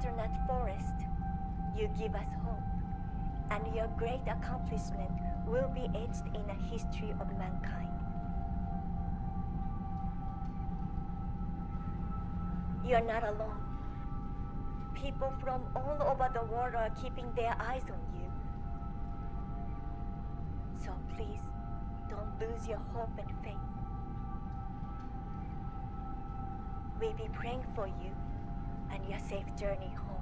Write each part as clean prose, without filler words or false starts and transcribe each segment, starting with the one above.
Astronaut Forrest, you give us hope, and your great accomplishment will be etched in the history of mankind. You're not alone. People from all over the world are keeping their eyes on you. So please, don't lose your hope and faith. We'll be praying for you and your safe journey home.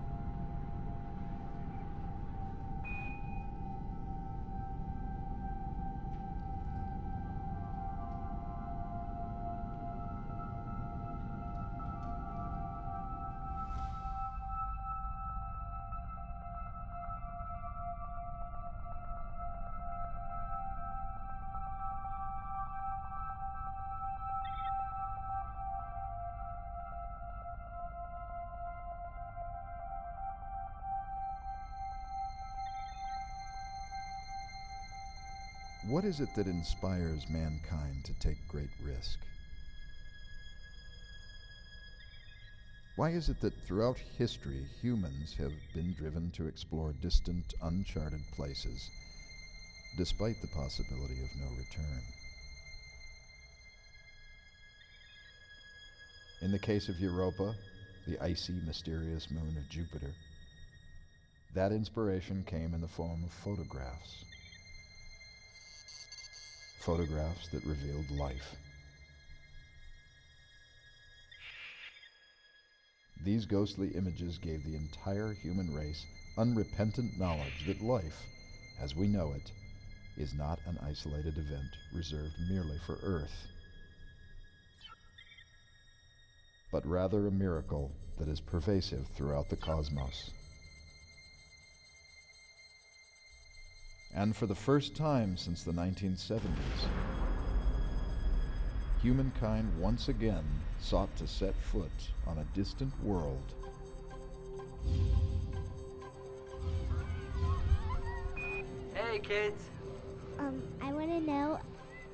What is it that inspires mankind to take great risk? Why is it that throughout history humans have been driven to explore distant, uncharted places, despite the possibility of no return? In the case of Europa, the icy, mysterious moon of Jupiter, that inspiration came in the form of photographs. Photographs that revealed life. These ghostly images gave the entire human race unrepentant knowledge that life, as we know it, is not an isolated event reserved merely for Earth, but rather a miracle that is pervasive throughout the cosmos. And for the first time since the 1970s, humankind once again sought to set foot on a distant world. Hey, kids. I want to know,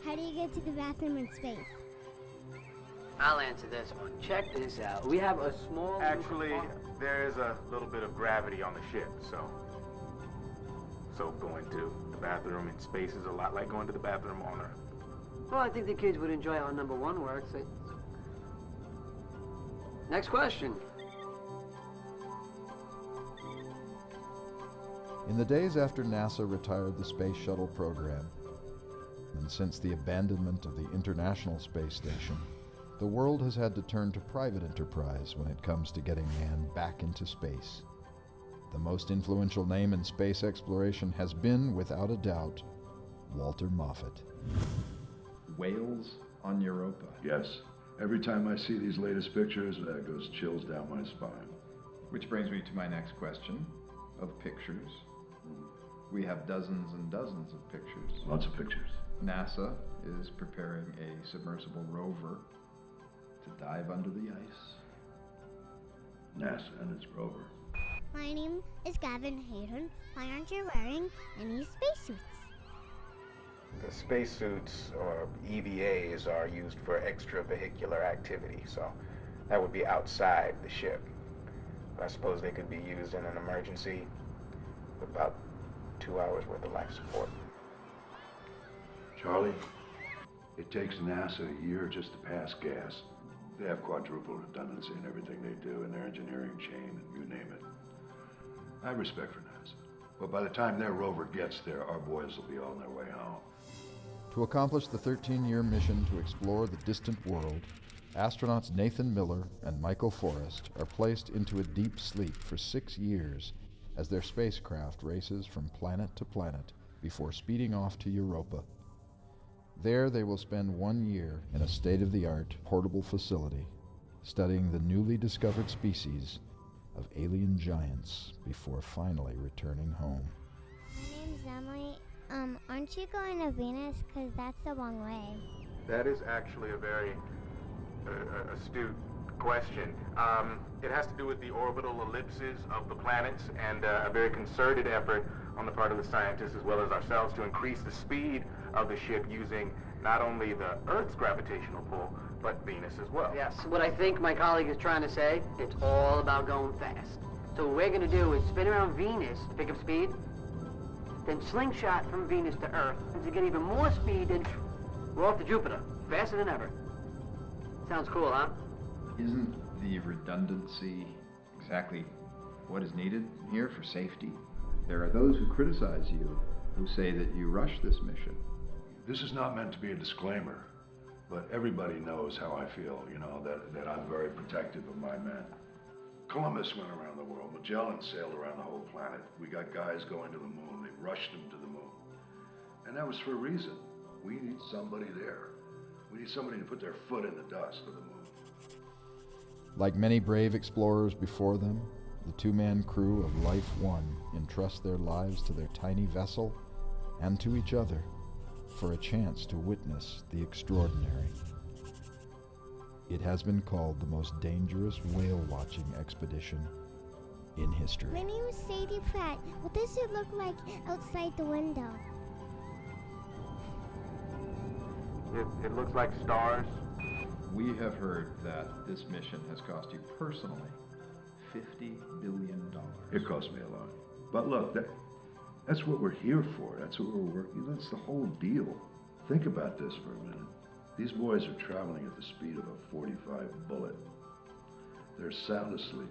how do you get to the bathroom in space? I'll answer this one. Check this out. We have a small... Actually, there's a little bit of gravity on the ship, so going to the bathroom in space is a lot like going to the bathroom on Earth. Well, I think the kids would enjoy how number one works. Next question. In the days after NASA retired the Space Shuttle program, and since the abandonment of the International Space Station, the world has had to turn to private enterprise when it comes to getting man back into space. The most influential name in space exploration has been, without a doubt, Walter Moffat. Whales on Europa. Yes. Every time I see these latest pictures, that goes chills down my spine. Which brings me to my next question of pictures. We have dozens and dozens of pictures. Lots of pictures. NASA is preparing a submersible rover to dive under the ice. NASA and its rover. My name is Gavin Hayden. Why aren't you wearing any spacesuits? The spacesuits, or EVAs, are used for extravehicular activity, so that would be outside the ship. I suppose they could be used in an emergency with about 2 hours worth of life support. Charlie, it takes NASA a year just to pass gas. They have quadruple redundancy in everything they do in their engineering chain, and you name it. I have respect for NASA, but by the time their rover gets there, our boys will be on their way home. To accomplish the 13-year mission to explore the distant world, astronauts Nathan Miller and Michael Forrest are placed into a deep sleep for 6 years as their spacecraft races from planet to planet before speeding off to Europa. There they will spend 1 year in a state-of-the-art portable facility, studying the newly discovered species of alien giants before finally returning home. My name's Emily. Aren't you going to Venus? Because that's the wrong way. That is actually a very astute question. It has to do with the orbital ellipses of the planets and a very concerted effort on the part of the scientists as well as ourselves to increase the speed of the ship using not only the Earth's gravitational pull, but Venus as well. Yes, what I think my colleague is trying to say, it's all about going fast. So what we're gonna do is spin around Venus to pick up speed, then slingshot from Venus to Earth, and to get even more speed, then we're off to Jupiter, faster than ever. Sounds cool, huh? Isn't the redundancy exactly what is needed here for safety? There are those who criticize you, who say that you rushed this mission. This is not meant to be a disclaimer, but everybody knows how I feel, you know, that I'm very protective of my men. Columbus went around the world. Magellan sailed around the whole planet. We got guys going to the moon. They rushed them to the moon. And that was for a reason. We need somebody there. We need somebody to put their foot in the dust of the moon. Like many brave explorers before them, the two-man crew of Life One entrust their lives to their tiny vessel and to each other for a chance to witness the extraordinary. It has been called the most dangerous whale-watching expedition in history. My name is Sadie Pratt. What does it look like outside the window? It looks like stars. We have heard that this mission has cost you personally $50 billion. It cost me a lot. But look, that's what we're here for. That's what we're working. That's the whole deal. Think about this for a minute. These boys are traveling at the speed of a .45 bullet. They're sound asleep.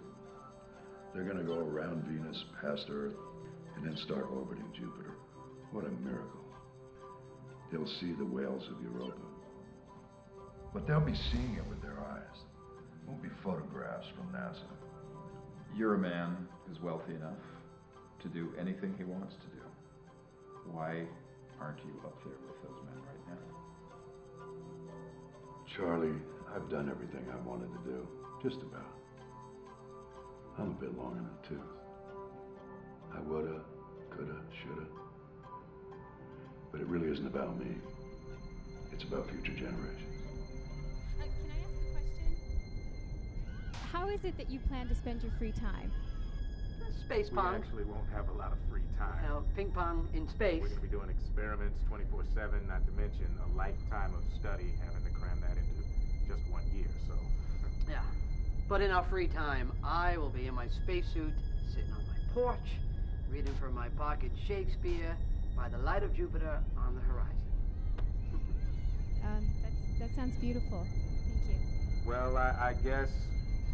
They're going to go around Venus, past Earth, and then start orbiting Jupiter. What a miracle. They'll see the whales of Europa. But they'll be seeing it with their eyes. It won't be photographs from NASA. You're a man who's wealthy enough to do anything he wants to do. Why aren't you up there with those men right now? Charlie, I've done everything I wanted to do. Just about. I'm a bit long in the tooth. I woulda, coulda, shoulda. But it really isn't about me. It's about future generations. Can I ask a question? How is it that you plan to spend your free time? Space We pong. actually won't have a lot of free time. You know, ping pong in space. We're going to be doing experiments 24/7, not to mention a lifetime of study, having to cram that into just 1 year, so. Yeah. But in our free time, I will be in my spacesuit, sitting on my porch, reading from my pocket Shakespeare by the light of Jupiter on the horizon. That sounds beautiful. Thank you. Well, I guess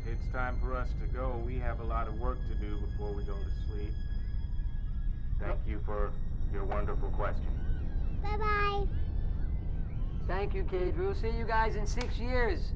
it's time for us to go. We have a lot of work to do before we go to sleep. Thank you for your wonderful question. Bye-bye. Thank you, kid. We'll see you guys in 6 years.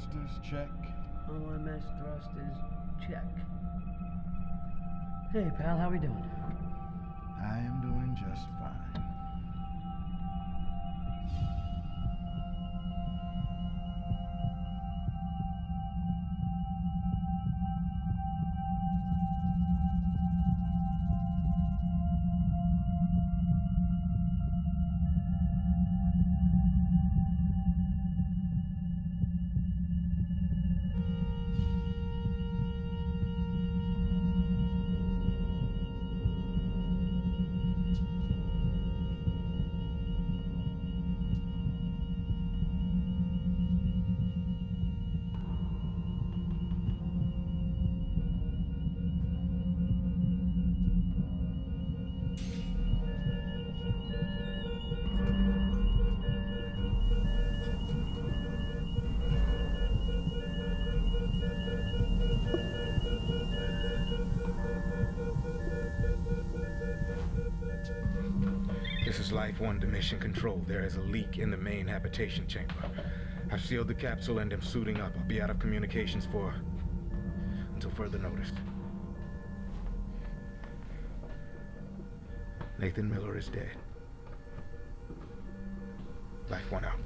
thrusters, check. OMS thrusters, check. Hey, pal, how we doing? I am doing just fine. This is Life 1 to Mission Control. There is a leak in the main habitation chamber. I've sealed the capsule and am suiting up. I'll be out of communications until further notice. Nathan Miller is dead. Life 1 out.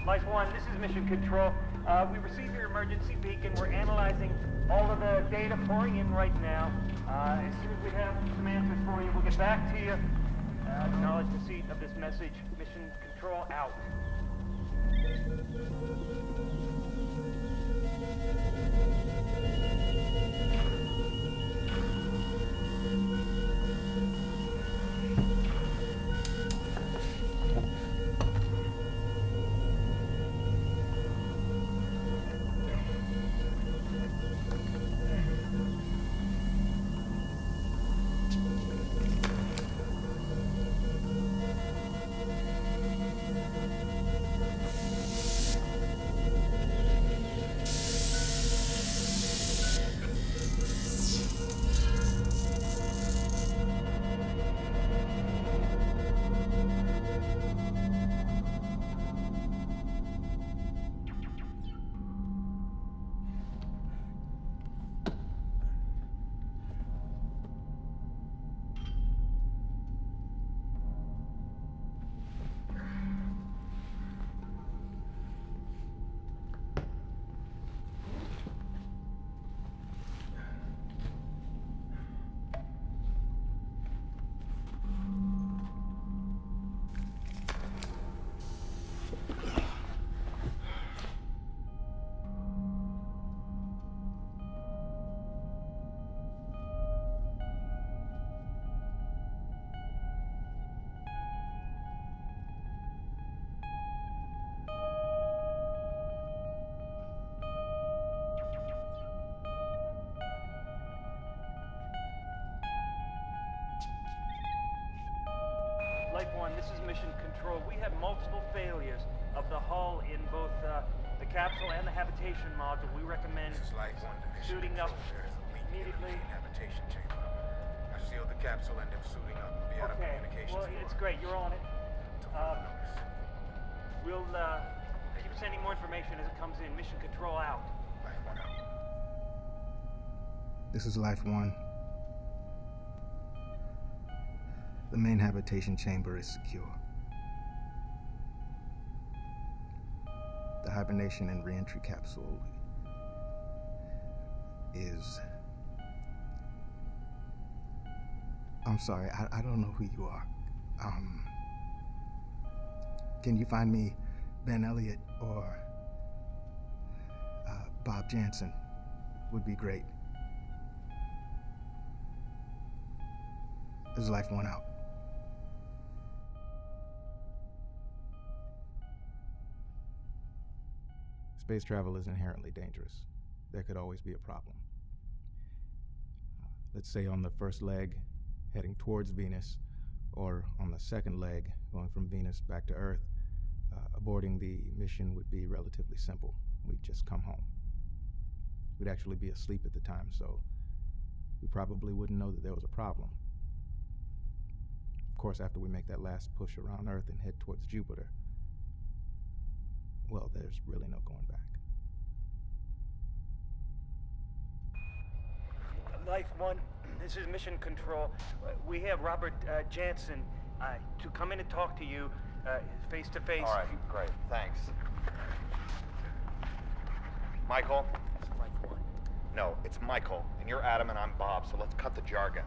Life 1, this is Mission Control. We received your emergency beacon. We're analyzing all of the data pouring in right now. As soon as we have some answers for you, we'll get back to you. Acknowledge receipt of this message. Mission Control out. Life 1, this is Mission Control. We have multiple failures of the hull in both the capsule and the habitation module. We recommend This is Life 1 to Mission suiting up Control. There is a leak immediately. in the main habitation chamber. I've sealed the capsule and am suiting up. We'll be out of Okay, communications well, it's great. You're on it. until further notice. We'll keep sending more information as it comes in. Mission Control out. Life 1 out. This is Life 1. The main habitation chamber is secure. The hibernation and reentry capsule is... I'm sorry, I don't know who you are. Can you find me Ben Elliott or Bob Jansen? Would be great. This is Life 1 out. Space travel is inherently dangerous. There could always be a problem. Let's say on the first leg, heading towards Venus, or on the second leg, going from Venus back to Earth, aborting the mission would be relatively simple. We'd just come home. We'd actually be asleep at the time, so we probably wouldn't know that there was a problem. Of course, after we make that last push around Earth and head towards Jupiter, well, there's really no going back. Life One, this is Mission Control. We have Robert Jansen to come in and talk to you face to face. All right, great, thanks. Michael? It's Life One. No, it's Michael, and you're Adam and I'm Bob, so let's cut the jargon.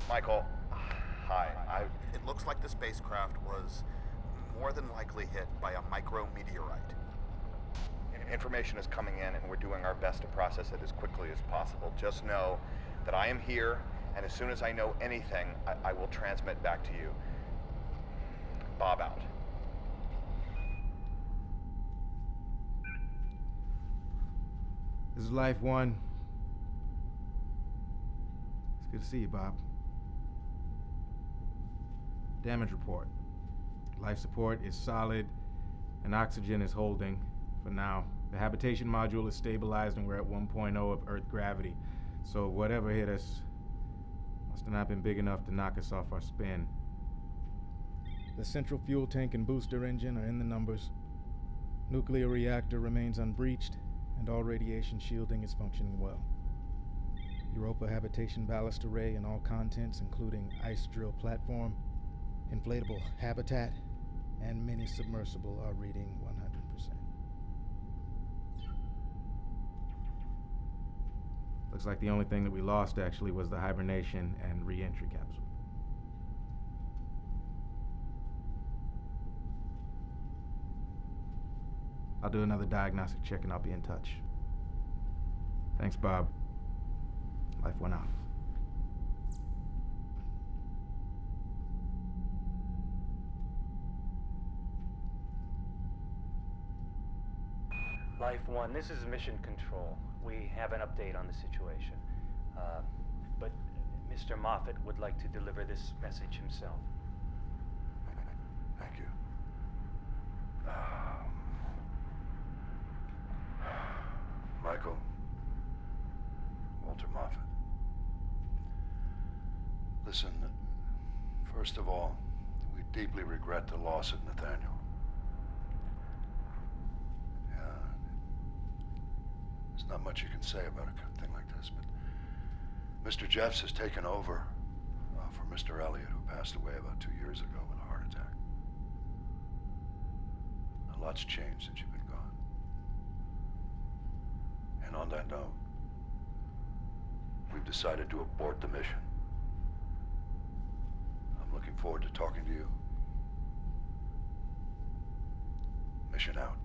Michael, hi. It looks like the spacecraft was more than likely hit by a micrometeorite. Information is coming in, and we're doing our best to process it as quickly as possible. Just know that I am here, and as soon as I know anything, I will transmit back to you. Bob out. This is Life One. It's good to see you, Bob. Damage report. Life support is solid, and oxygen is holding for now. The habitation module is stabilized, and we're at 1.0 of Earth gravity. So whatever hit us must have not been big enough to knock us off our spin. The central fuel tank and booster engine are in the numbers. Nuclear reactor remains unbreached, and all radiation shielding is functioning well. Europa habitation ballast array and all contents, including ice drill platform, inflatable habitat, and mini submersible, are reading 100%. Looks like the only thing that we lost actually was the hibernation and re-entry capsule. I'll do another diagnostic check and I'll be in touch. Thanks, Bob. Life One out. Life One, this is Mission Control. We have an update on the situation. But Mr. Moffat would like to deliver this message himself. Thank you. Michael, Walter Moffat. Listen, first of all, we deeply regret the loss of Nathaniel. There's not much you can say about a thing like this, but Mr. Jeffs has taken over for Mr. Elliott, who passed away about 2 years ago with a heart attack. A lot's changed since you've been gone. And on that note, we've decided to abort the mission. I'm looking forward to talking to you. Mission out.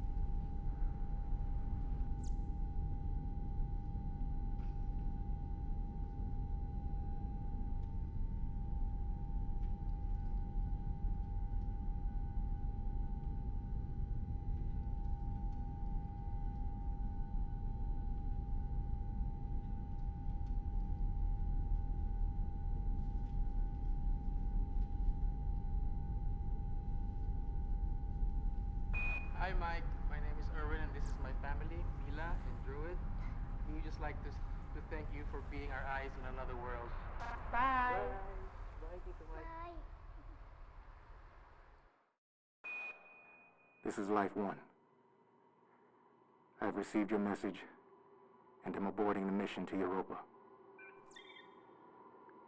Hi Mike, my name is Erwin and this is my family, Mila and Druid. We would just like to thank you for being our eyes in another world. Bye! Bye, Tito Mike. Bye. This is Life One. I have received your message and am aborting the mission to Europa.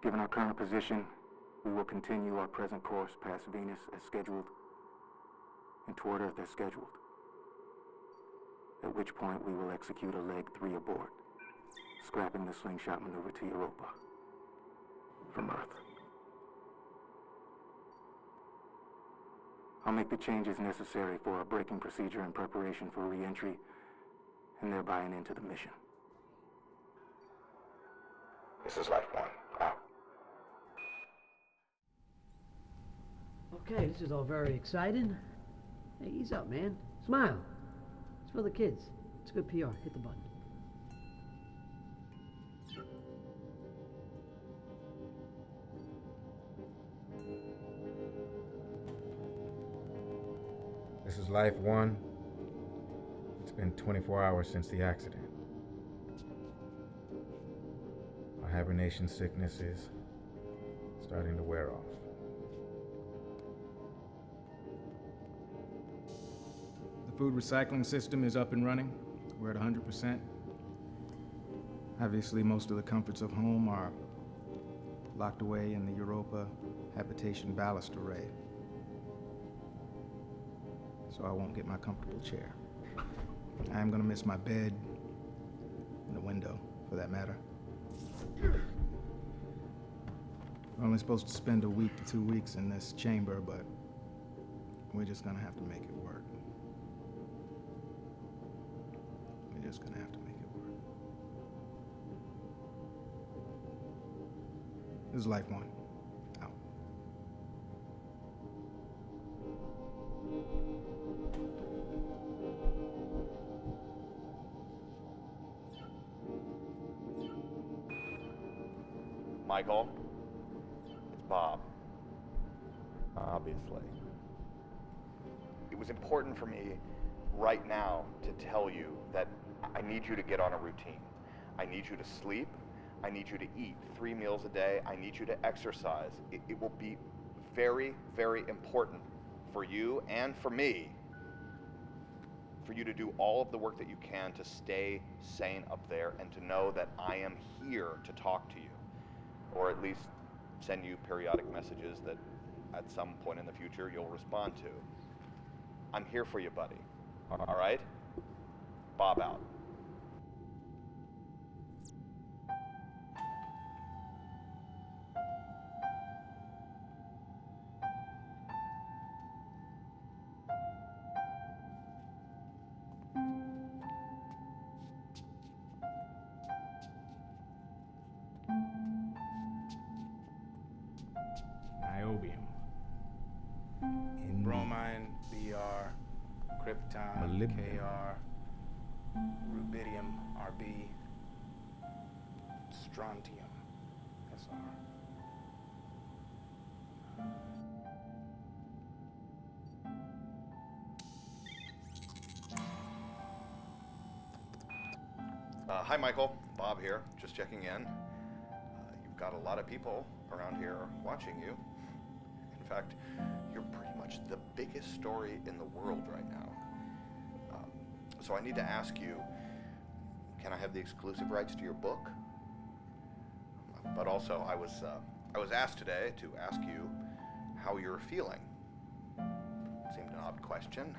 Given our current position, we will continue our present course past Venus as scheduled and toward Earth as scheduled, at which point we will execute a leg 3 abort, scrapping the slingshot maneuver to Europa from Earth. I'll make the changes necessary for a braking procedure in preparation for re-entry and thereby an end to the mission. This is Life One. Out. Okay, this is all very exciting. Hey, ease up, man. Smile. It's for the kids. It's good PR. Hit the button. This is Life 1. It's been 24 hours since the accident. My hibernation sickness is starting to wear off. The food recycling system is up and running. We're at 100%. Obviously, most of the comforts of home are locked away in the Europa habitation ballast array. So I won't get my comfortable chair. I am gonna miss my bed and the window, for that matter. We're only supposed to spend a week to 2 weeks in this chamber, but we're just gonna have to make it work. We're just gonna have to make it work. This is Life 1. Out. Michael, it's Bob. Obviously. It was important for me right now to tell you that I need you to get on a routine. I need you to sleep. I need you to eat 3 meals a day. I need you to exercise. It will be very, very important for you and for me for you to do all of the work that you can to stay sane up there and to know that I am here to talk to you, or at least send you periodic messages that at some point in the future you'll respond to. I'm here for you, buddy. All right? Bob out. Niobium. Bromine, Br, krypton, Molybdenum. Kr, rubidium, Rb, strontium, Sr. Hi, Michael. Bob here. Just checking in. You've got a lot of people around here watching you. In fact, you're pretty much the biggest story in the world right now. So I need to ask you, can I have the exclusive rights to your book? But also, I was asked today to ask you how you're feeling. Seemed an odd question,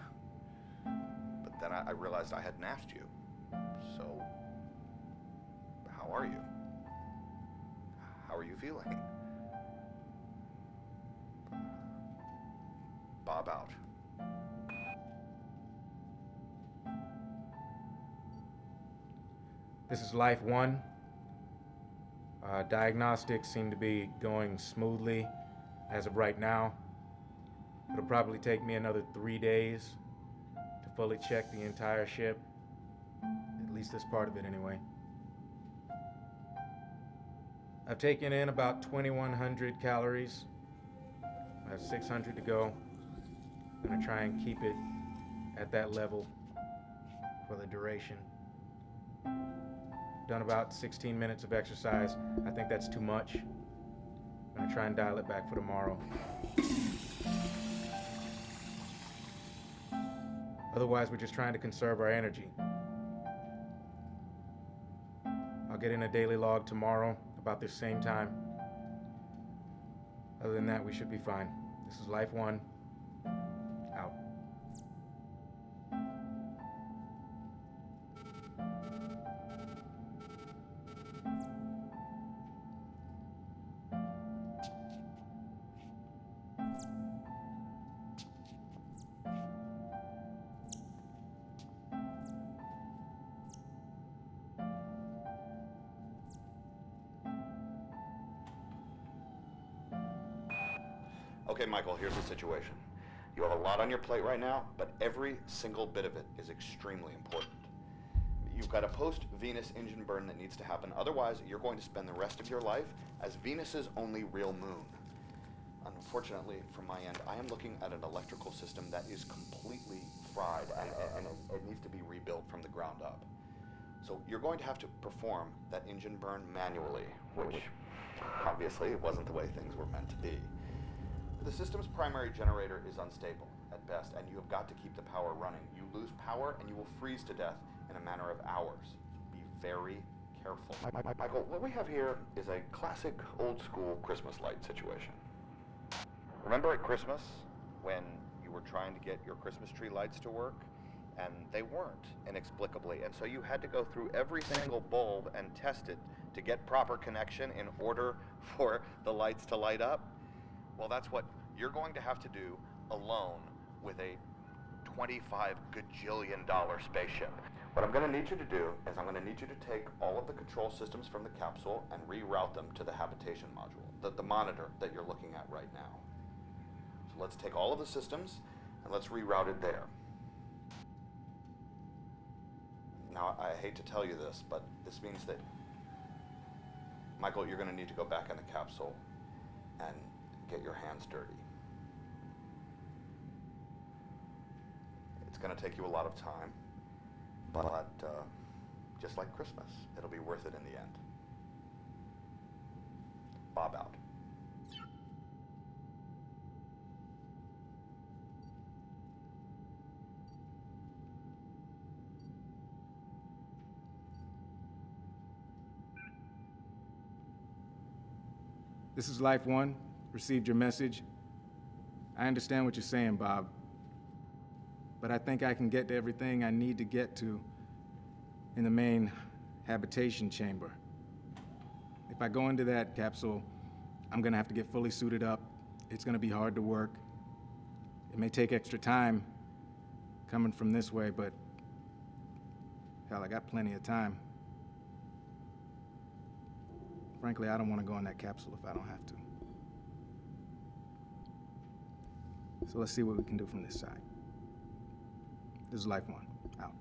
but then I realized I hadn't asked you. So, how are you? How are you feeling? Bob out. This is Life 1. Diagnostics seem to be going smoothly as of right now. It'll probably take me another 3 days to fully check the entire ship. At least this part of it anyway. I've taken in about 2,100 calories. I have 600 to go. I'm gonna try and keep it at that level for the duration. Done about 16 minutes of exercise. I think that's too much. I'm gonna try and dial it back for tomorrow. Otherwise, we're just trying to conserve our energy. I'll get in a daily log tomorrow about this same time. Other than that, we should be fine. This is Life 1. Out. Okay, Michael, here's the situation. You have a lot on your plate right now, but every single bit of it is extremely important. You've got a post-Venus engine burn that needs to happen. Otherwise, you're going to spend the rest of your life as Venus's only real moon. Unfortunately, from my end, I am looking at an electrical system that is completely fried and it needs to be rebuilt from the ground up. So you're going to have to perform that engine burn manually, which obviously wasn't the way things were meant to be. The system's primary generator is unstable at best, and you have got to keep the power running. You lose power and you will freeze to death in a matter of hours. So be very careful. Michael, what we have here is a classic old school Christmas light situation. Remember at Christmas when you were trying to get your Christmas tree lights to work and they weren't inexplicably, and so you had to go through every single bulb and test it to get proper connection in order for the lights to light up? Well, that's what you're going to have to do alone with a $25 gajillion spaceship. What I'm going to need you to do is I'm going to need you to take all of the control systems from the capsule and reroute them to the habitation module, the monitor that you're looking at right now. So let's take all of the systems and let's reroute it there. Now, I hate to tell you this, but this means that, Michael, you're going to need to go back in the capsule and get your hands dirty. It's going to take you a lot of time, but just like Christmas, it'll be worth it in the end. Bob out. This is Life One. Received your message. I understand what you're saying, Bob. But I think I can get to everything I need to get to in the main habitation chamber. If I go into that capsule, I'm gonna have to get fully suited up. It's gonna be hard to work. It may take extra time coming from this way, but hell, I got plenty of time. Frankly, I don't want to go in that capsule if I don't have to. So let's see what we can do from this side. This is Life One, out.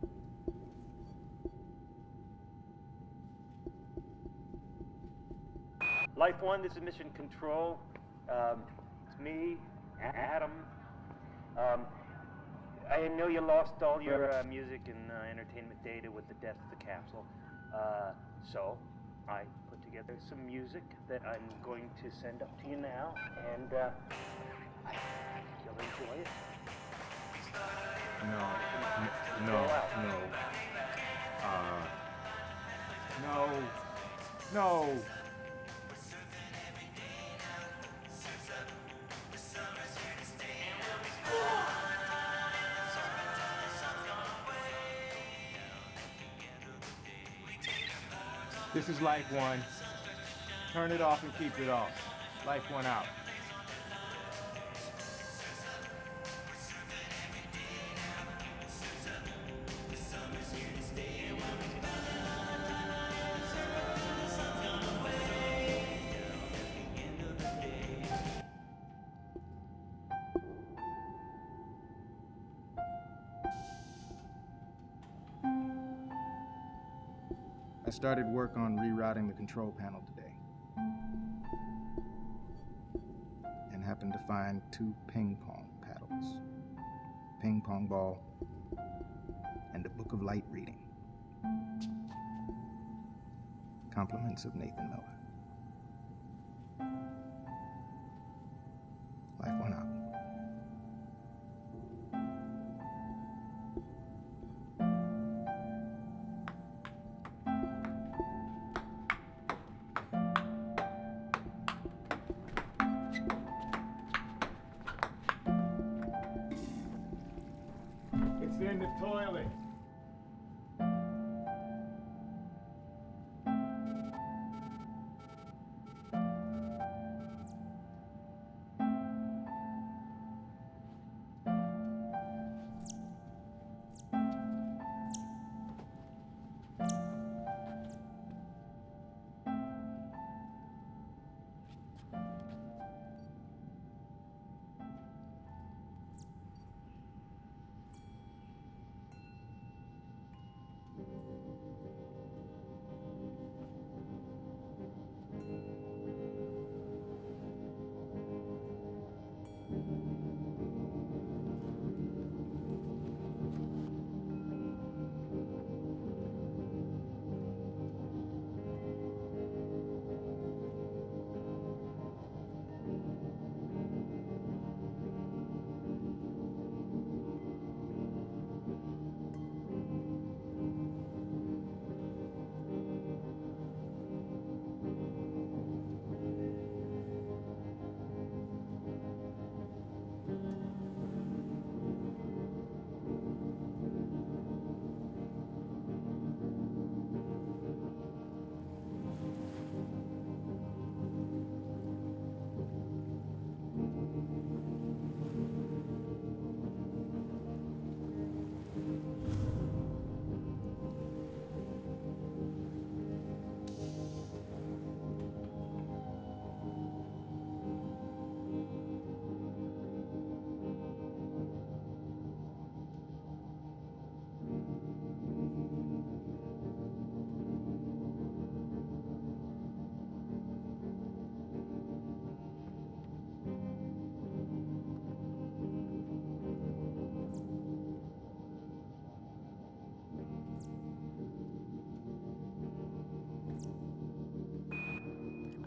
Life One, this is Mission Control. It's me, Adam. I know you lost all your music and entertainment data with the death of the capsule. So I put together some music that I'm going to send up to you now, and you'll enjoy it. No. This is Life One. Turn it off and keep it off. Life One out. I started work on rerouting the control panel today, and happened to find 2 ping pong paddles, ping pong ball, and a book of light reading. Compliments of Nathan Miller. Life One out. It's in the toilet.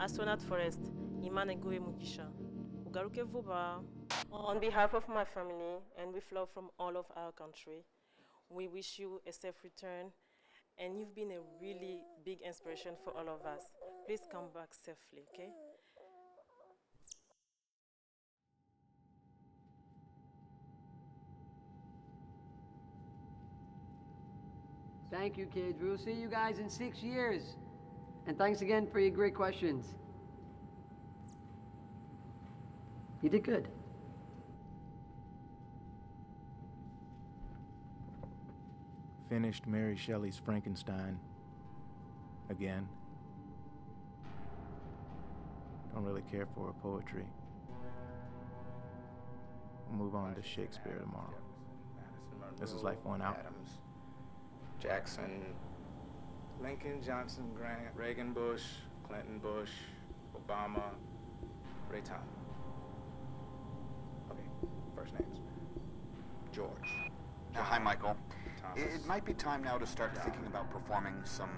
Astronaut Forest, Imane Goe Mugisha. Ugaruke Vuba. On behalf of my family and with love from all of our country, we wish you a safe return, and you've been a really big inspiration for all of us. Please come back safely, okay? Thank you, kids. We'll see you guys in 6 years. And thanks again for your great questions. You did good. Finished Mary Shelley's Frankenstein again. Don't really care for her poetry. We'll move on to Shakespeare tomorrow. This is Life One Out. Adams, Jackson, Lincoln, Johnson, Grant, Reagan, Bush, Clinton, Bush, Obama, Ray Tom. Okay, first names. George. Hi, Michael. Thomas. It might be time now to start thinking about performing some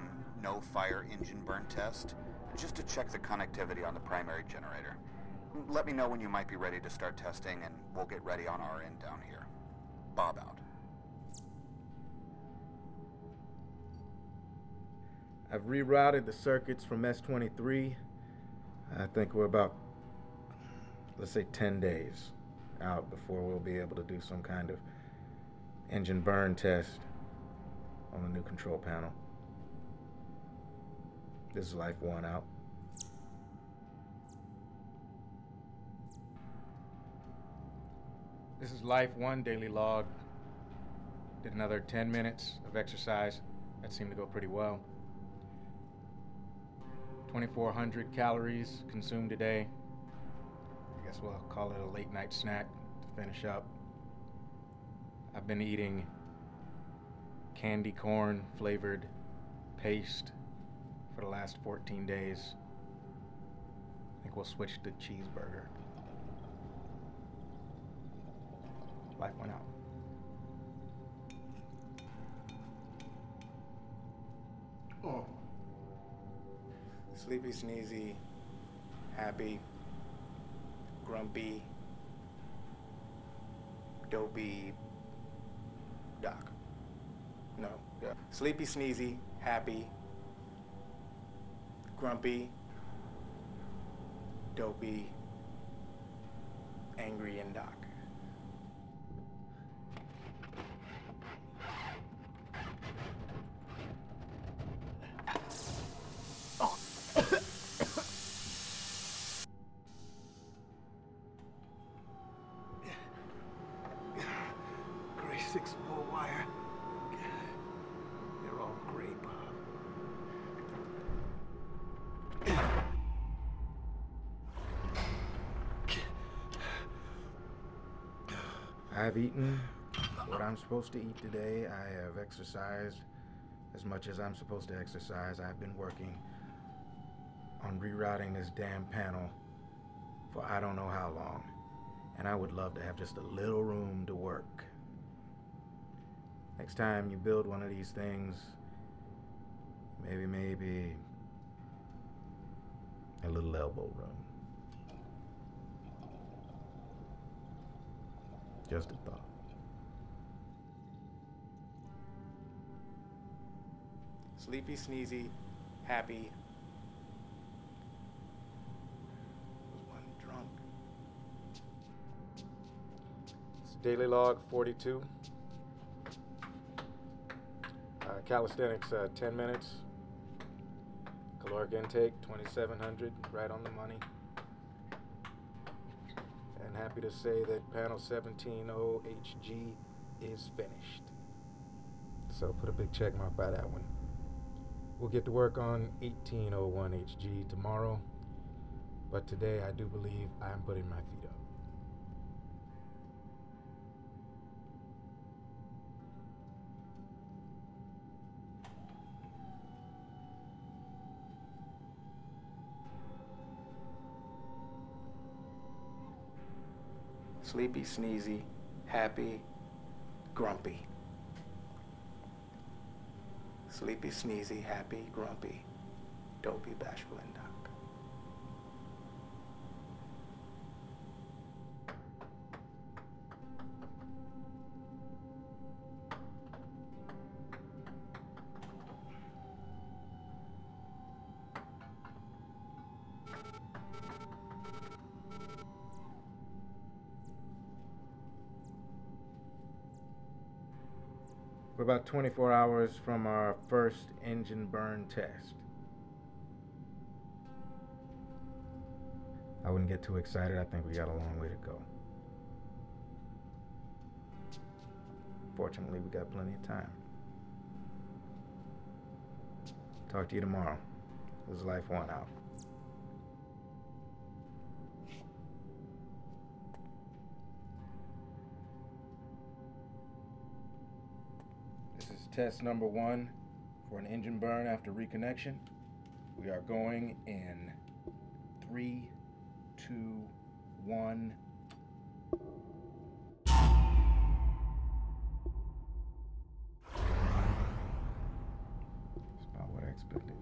no-fire engine burn test, just to check the connectivity on the primary generator. Let me know when you might be ready to start testing, and we'll get ready on our end down here. Bob out. I've rerouted the circuits from S23. I think we're about, let's say, 10 days out before we'll be able to do some kind of engine burn test on the new control panel. This is Life One Out. This is Life One Daily Log. Did another 10 minutes of exercise. That seemed to go pretty well. 2,400 calories consumed today. I guess we'll call it a late night snack to finish up. I've been eating candy corn flavored paste for the last 14 days. I think we'll switch to cheeseburger. Life One Out. Oh. Sleepy, sneezy, happy, grumpy, dopey, Doc. No, yeah. Sleepy, sneezy, happy, grumpy, dopey, angry, and Doc. Gray 6-volt wire. They're all gray, Bob. I've eaten what I'm supposed to eat today. I have exercised as much as I'm supposed to exercise. I've been working on rerouting this damn panel for I don't know how long. And I would love to have just a little room to work. Next time you build one of these things, maybe a little elbow room. Just a thought. Sleepy, sneezy, happy. Was one drunk? It's Daily Log 42. Calisthenics, 10 minutes. Caloric intake, 2,700, right on the money. And happy to say that panel 17.0HG is finished. So put a big check mark by that one. We'll get to work on 18.01HG tomorrow, but today I do believe I'm putting my feet up. Sleepy, sneezy, happy, grumpy. Sleepy, sneezy, happy, grumpy, dopey, bashful, and Doc. We're about 24 hours from our first engine burn test. I wouldn't get too excited. I think we got a long way to go. Fortunately, we got plenty of time. Talk to you tomorrow. This is Life One out. This is test number 1 for an engine burn after reconnection. We are going in 3, 2, 1. That's about what I expected.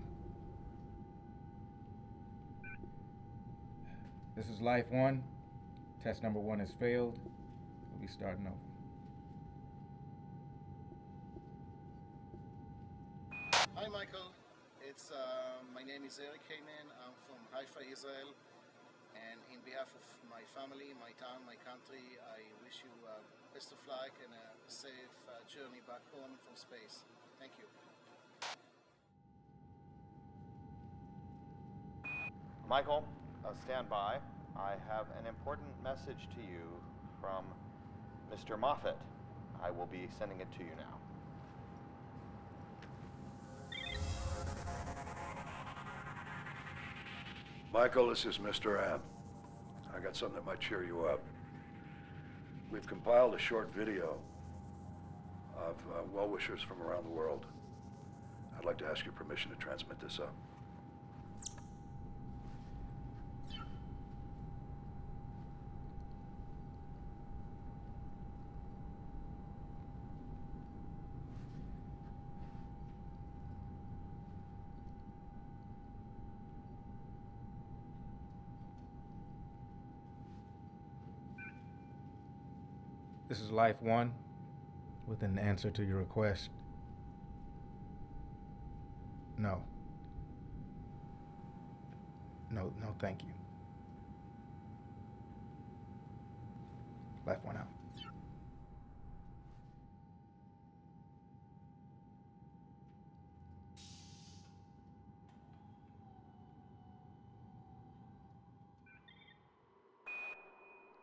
This is Life One. Test number 1 has failed. We'll be starting over. Hi, Michael. My name is Eric Heyman. I'm from Haifa, Israel. And in behalf of my family, my town, my country, I wish you best of luck and a safe journey back home from space. Thank you. Michael, stand by. I have an important message to you from Mr. Moffat. I will be sending it to you now. Michael, this is Mr. M. I got something that might cheer you up. We've compiled a short video of well-wishers from around the world. I'd like to ask your permission to transmit this up. This is Life One with an answer to your request. No. No, thank you. Life One out.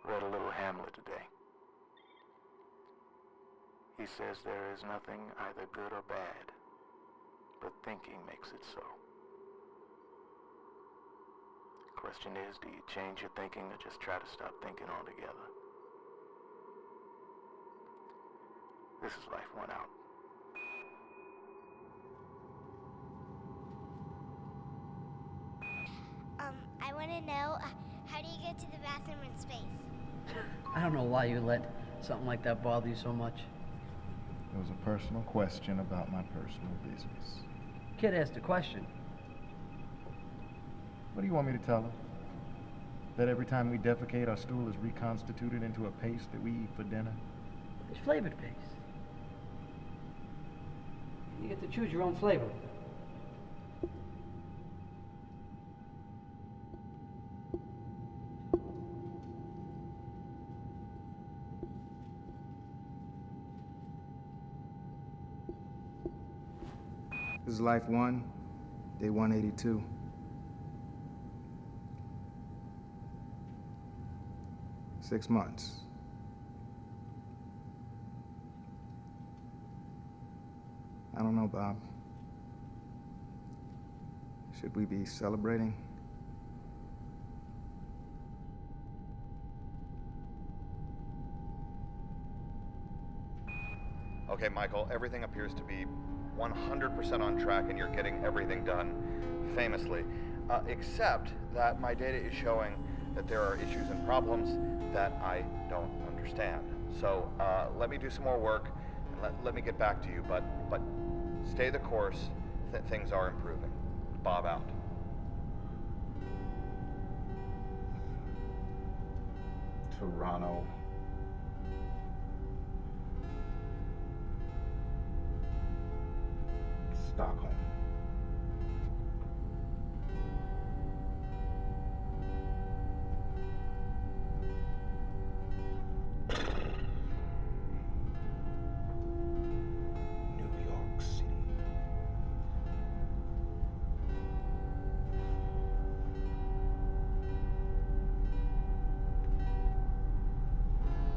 Read a little Hamlet today. He says there is nothing either good or bad, but thinking makes it so. Question is, do you change your thinking or just try to stop thinking altogether? This is Life One out. I want to know, how do you get to the bathroom in space? I don't know why you let something like that bother you so much. It was a personal question about my personal business. Kid asked a question. What do you want me to tell her? That every time we defecate, our stool is reconstituted into a paste that we eat for dinner? It's flavored paste. You get to choose your own flavor. This is Life One, day 182. Six months. I don't know, Bob. Should we be celebrating? Okay, Michael, everything appears to be 100% on track and you're getting everything done famously. Except that my data is showing that there are issues and problems that I don't understand. So let me do some more work and let me get back to you, but stay the course. Things are improving. Bob out. Toronto. Stockholm.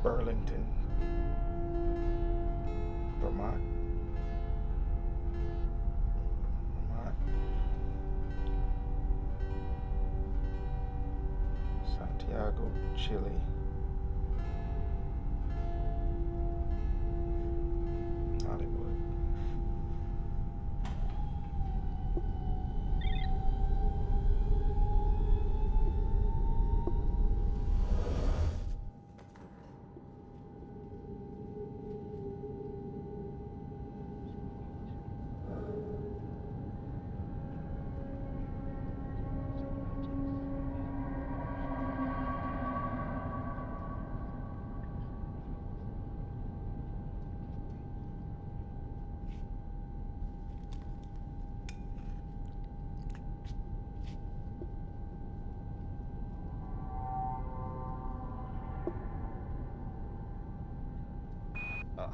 Burlington, Vermont. Santiago, Chile. Hollywood.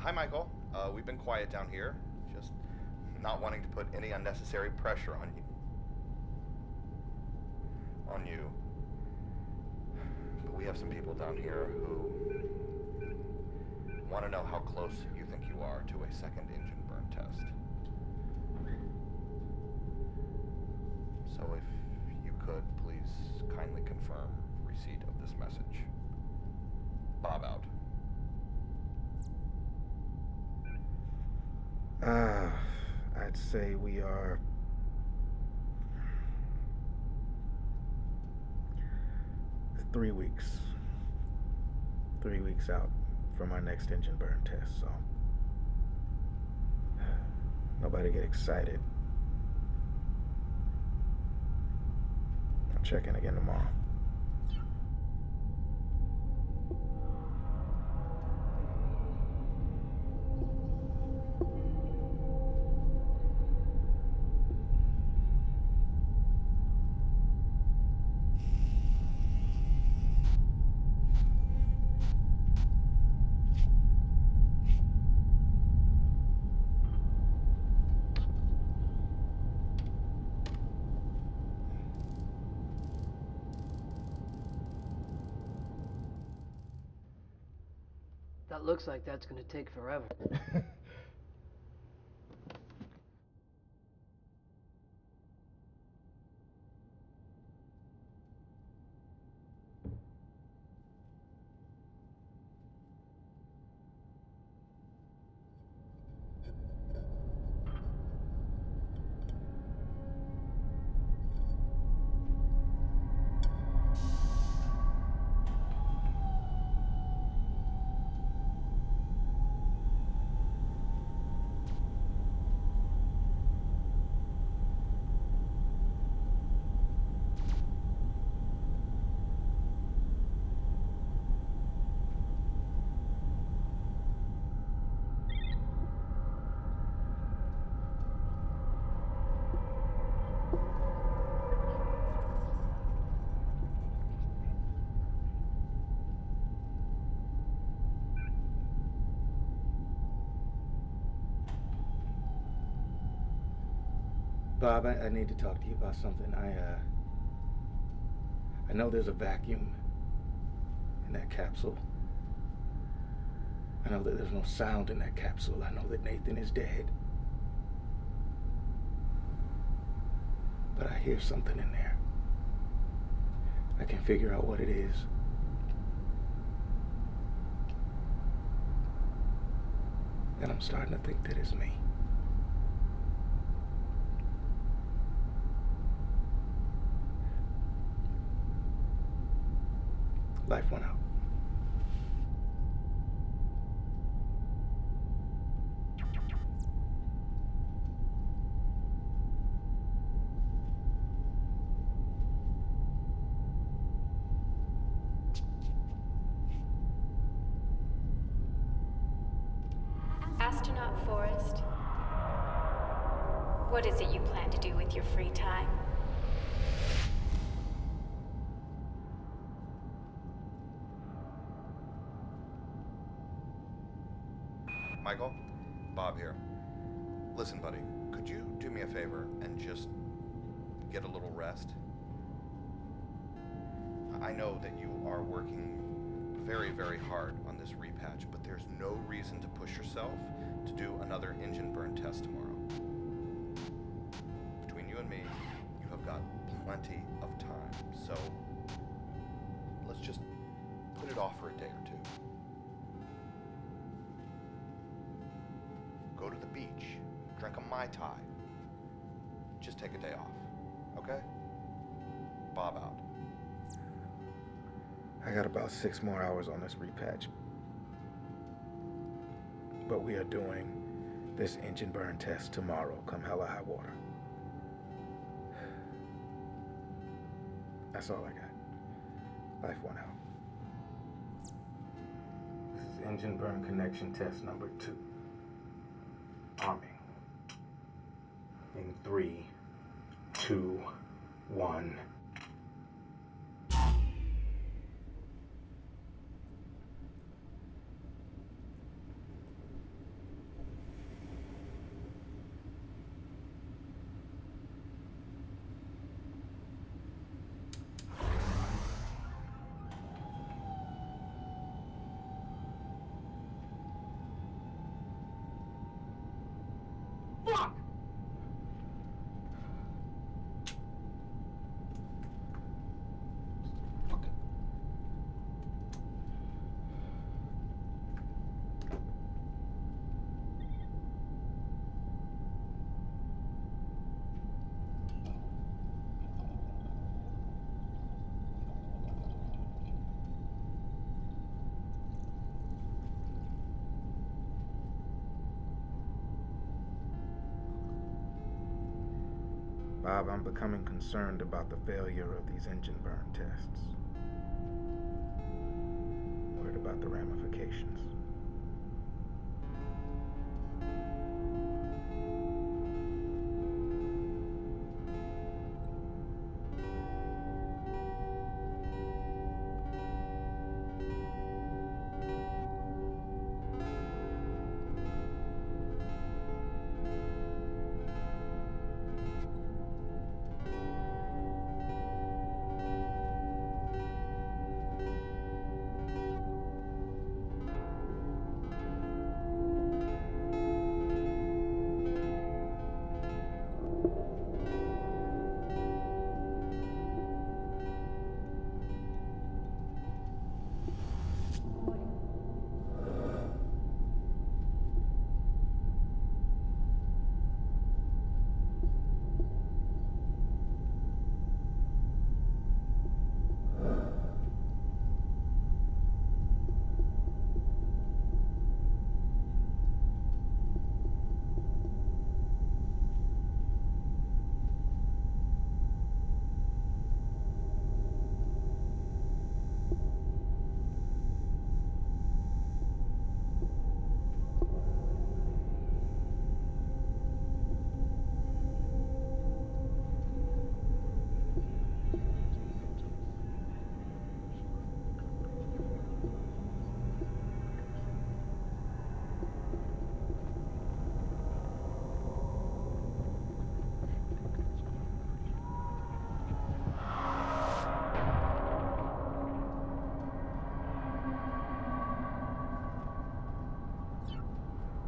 Hi, Michael. We've been quiet down here, just not wanting to put any unnecessary pressure on you. But we have some people down here who want to know how close you think you are to a second engine burn test. So if you could, please kindly confirm receipt of this message. Bob out. I'd say we are 3 weeks. 3 weeks out from our next engine burn test, so nobody get excited. I'll check in again tomorrow. That looks like that's gonna take forever. Bob, I need to talk to you about something. I know there's a vacuum in that capsule. I know that there's no sound in that capsule. I know that Nathan is dead. But I hear something in there. I can figure out what it is. And I'm starting to think that it's me. Life went out. Astronaut Forrest, what is it you plan to do with your free time? Michael, Bob here. Listen, buddy, could you do me a favor and just get a little rest? I know that you are working very, very hard on this repatch, but there's no reason to push yourself to do another engine burn test tomorrow. Between you and me, you have got plenty of time, so let's just put it off for a day or two. Go to the beach, drink a Mai Tai. Just take a day off, okay? Bob out. I got about 6 more hours on this repatch. But we are doing this engine burn test tomorrow, come hell or high water. That's all I got. Life 1 out. This is engine burn connection test number 2. Arming. In 3, 2, 1. Fuck! Bob, I'm becoming concerned about the failure of these engine burn tests. Worried about the ramifications.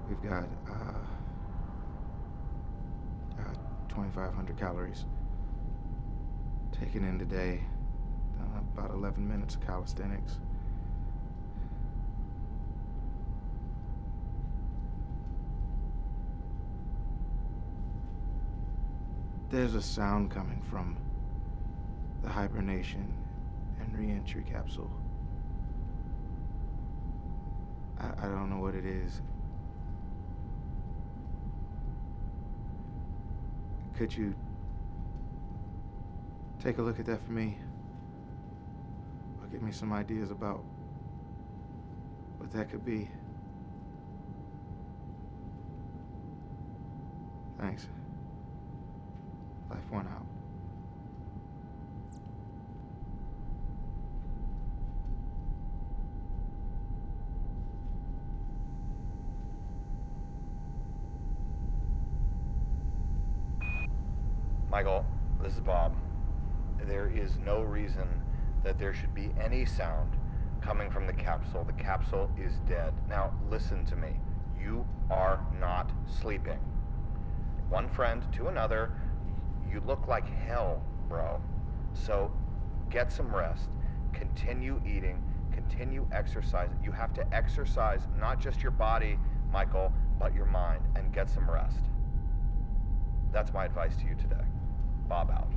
We've got 2,500 calories taken in today. Done about 11 minutes of calisthenics. There's a sound coming from the hibernation and re-entry capsule. I don't know what it is. Could you take a look at that for me? Or give me some ideas about what that could be? Thanks. Life 1 out. Michael, this is Bob. There is no reason that there should be any sound coming from the capsule. The capsule is dead. Now, listen to me. You are not sleeping. One friend to another, you look like hell, bro. So, get some rest. Continue eating. Continue exercising. You have to exercise not just your body, Michael, but your mind, and get some rest. That's my advice to you today. Bob out.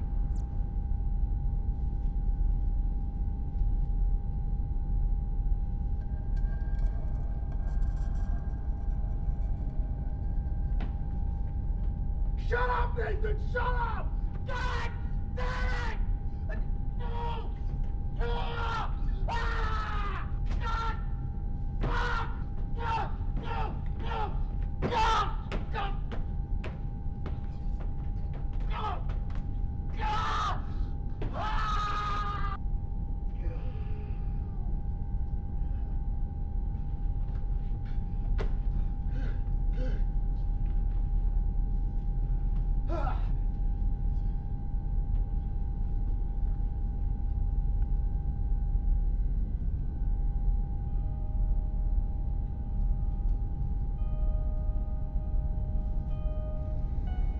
Shut up, Nathan! Shut up! God damn it! No! Ah! Ah! God! Ah! No! No! No! No! No! No! No! Ah!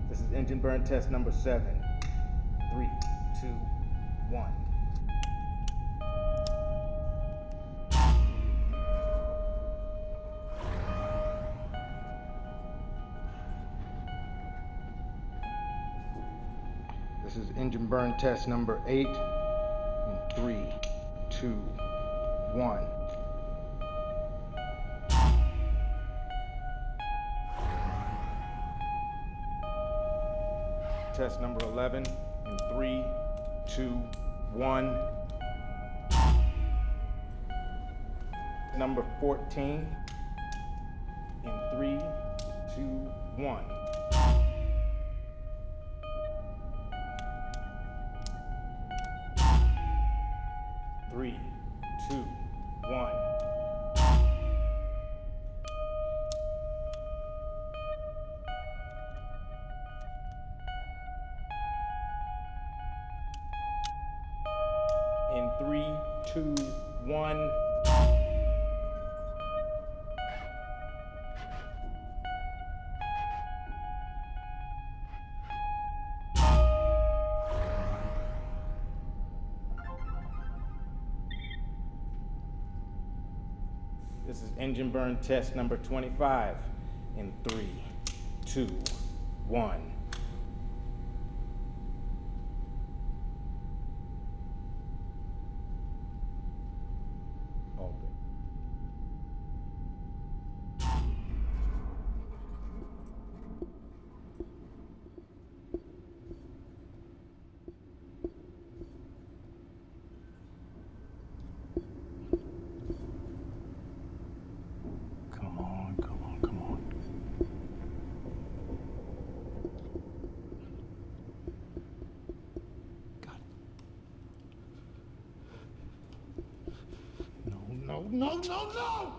This is engine burn test number 7. 3, 2, 1. This is engine burn test number 8. 3, 2, 1. Test number 11 in 3, 2, 1. Number 14 in 3, 2, 1. Three, two, one. In 3, 2, 1. This is engine burn test number 25 in 3, 2, 1. Open. Come on, come on, come on. God. No, no, no, no, no! No.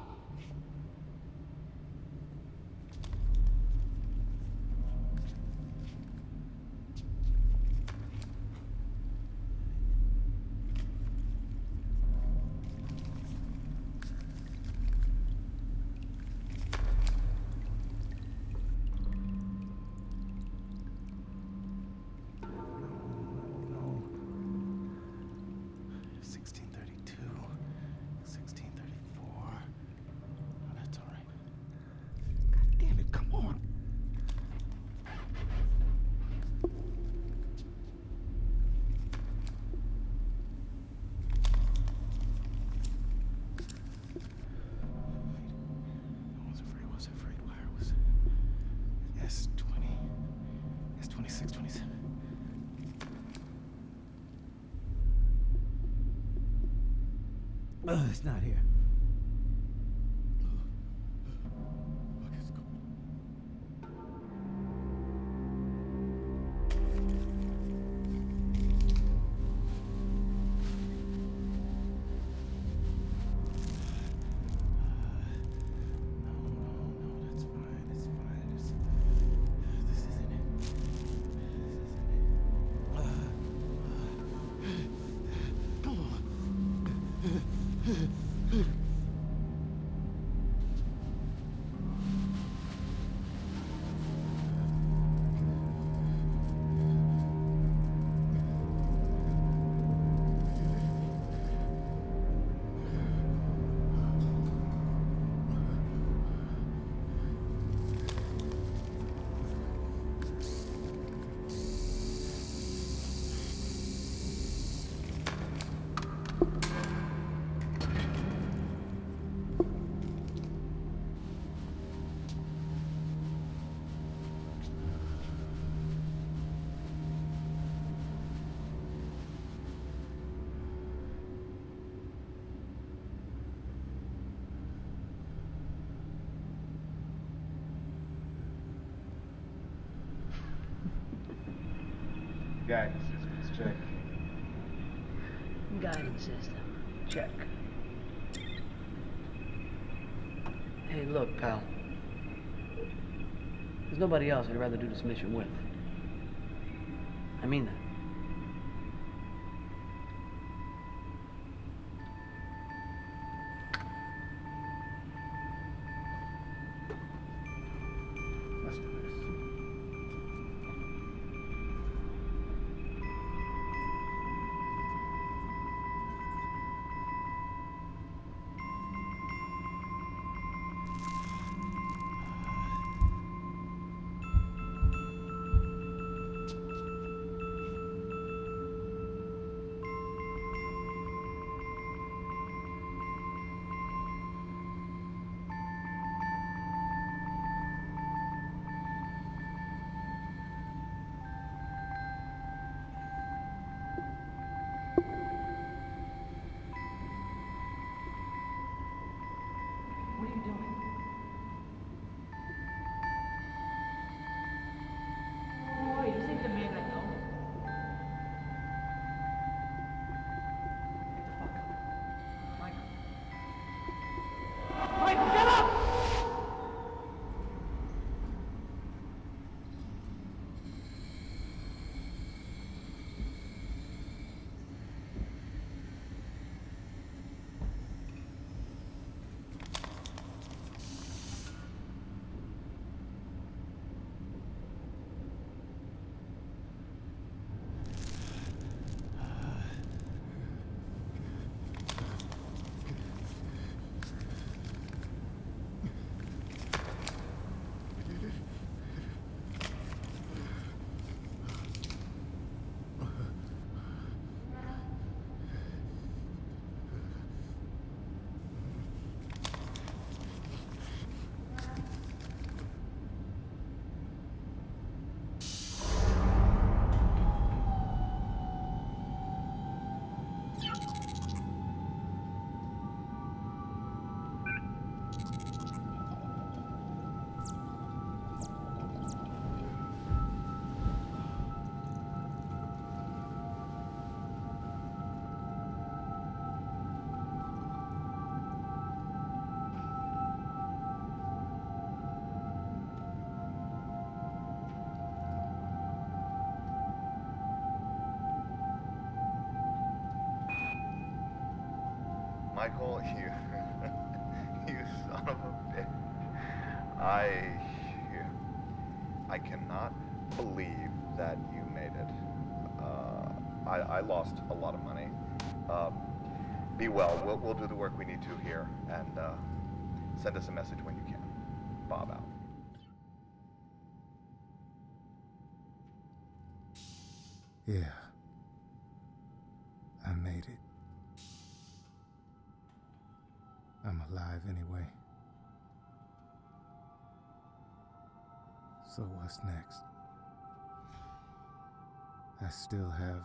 1632. 1634. Oh, that's all right. God damn it, come on. I was afraid. Where was it? S20. S26, 27. It's not here. Come on. Guidance systems, check. Guidance system. Check. Hey, look, pal. There's nobody else I'd rather do this mission with. I mean that. Let's do this. What are you doing? Oh, you think the man I know? Get the fuck out. Michael. Michael, get up! Michael, you son of a bitch. I cannot believe that you made it. I lost a lot of money. Be well. We'll do the work we need to here, and send us a message when you can. Bob out. Yeah. I made it. I'm alive anyway. So what's next? I still have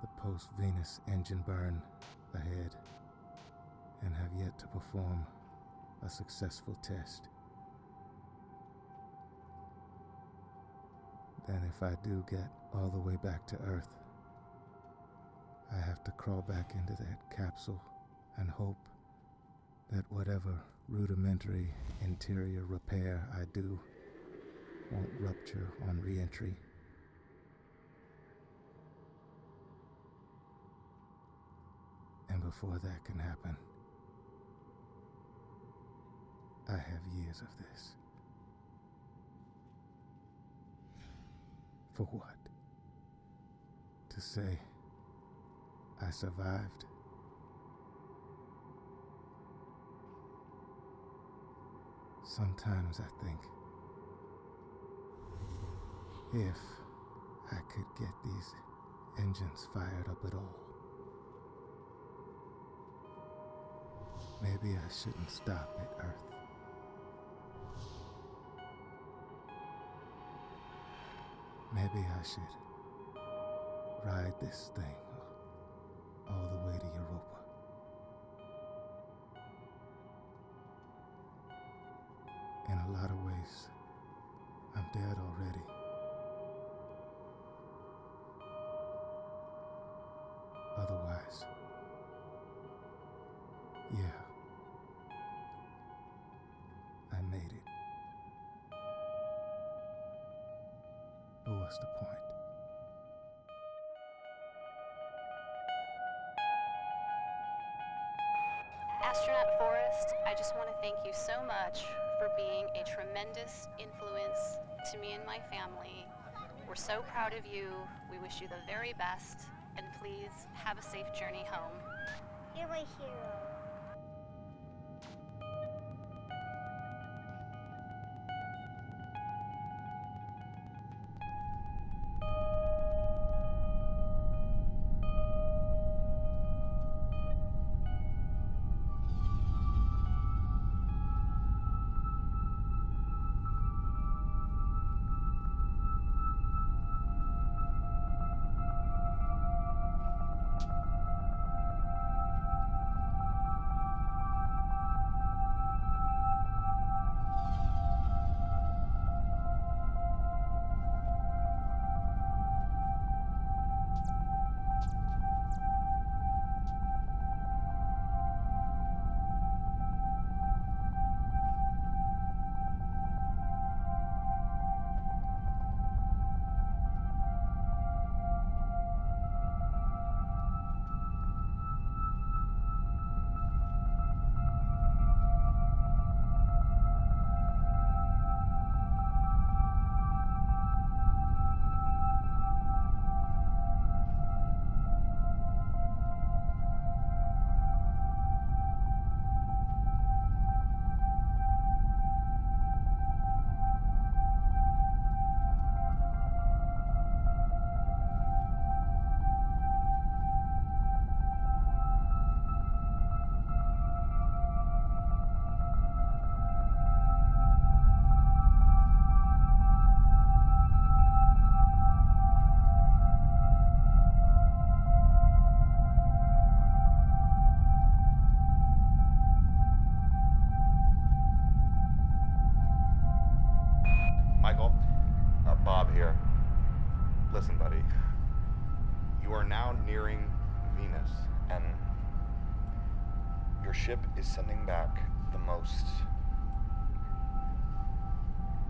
the post-Venus engine burn ahead, and have yet to perform a successful test. Then if I do get all the way back to Earth, I have to crawl back into that capsule and hope that whatever rudimentary interior repair I do won't rupture on re-entry. And before that can happen, I have years of this. For what? To say I survived? Sometimes I think, if I could get these engines fired up at all, maybe I shouldn't stop at Earth. Maybe I should ride this thing all the way to Europa. In a lot of ways, I'm dead already. Otherwise, yeah, I made it. But what's the point? Astronaut Forrest, I just want to thank you so much for being a tremendous influence to me and my family. We're so proud of you. We wish you the very best, and please have a safe journey home. You're my hero. Michael, Bob here. Listen, buddy. You are now nearing Venus, and your ship is sending back the most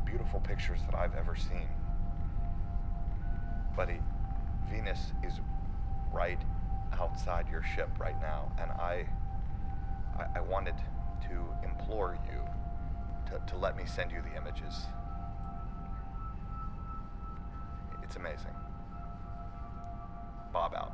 beautiful pictures that I've ever seen. Buddy, Venus is right outside your ship right now, and I wanted to implore you to let me send you the images. It's amazing. Bob out.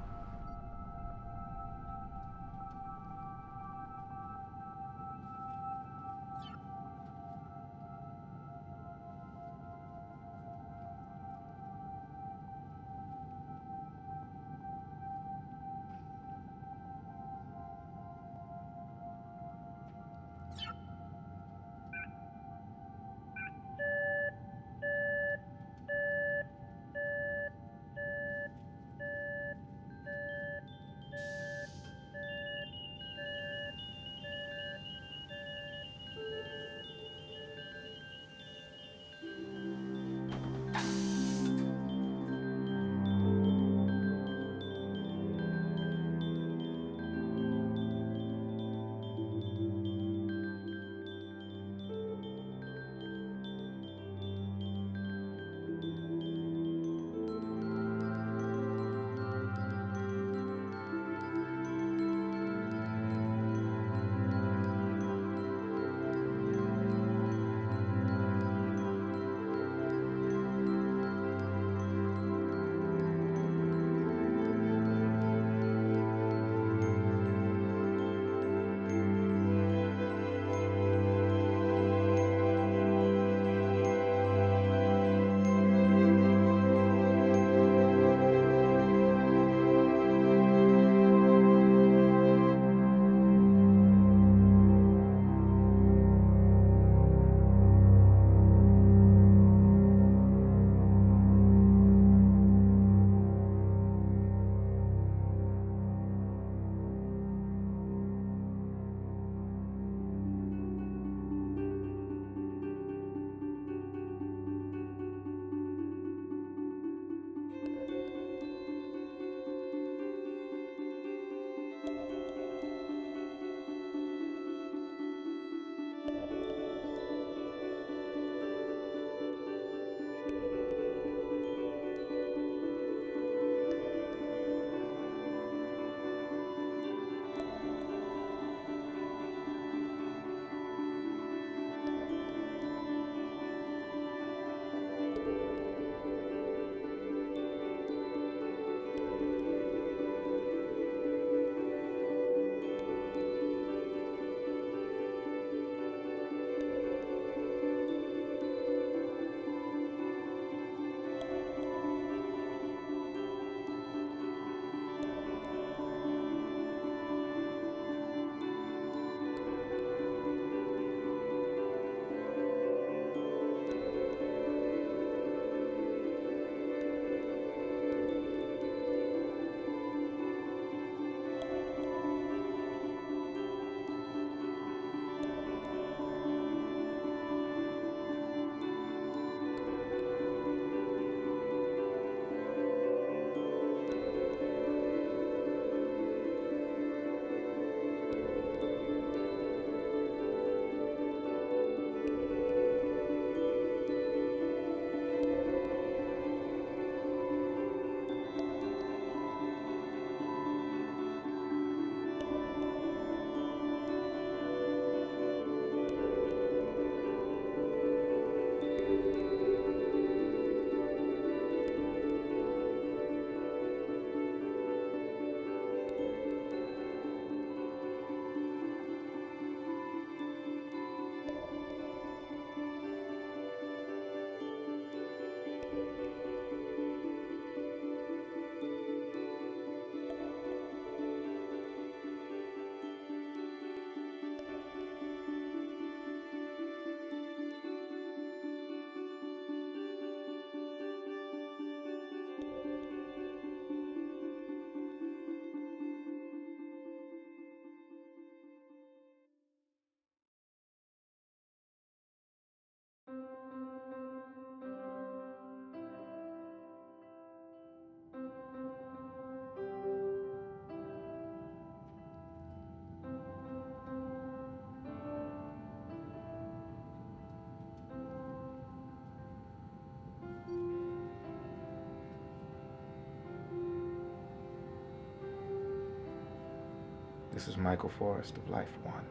This is Michael Forrest of Life One.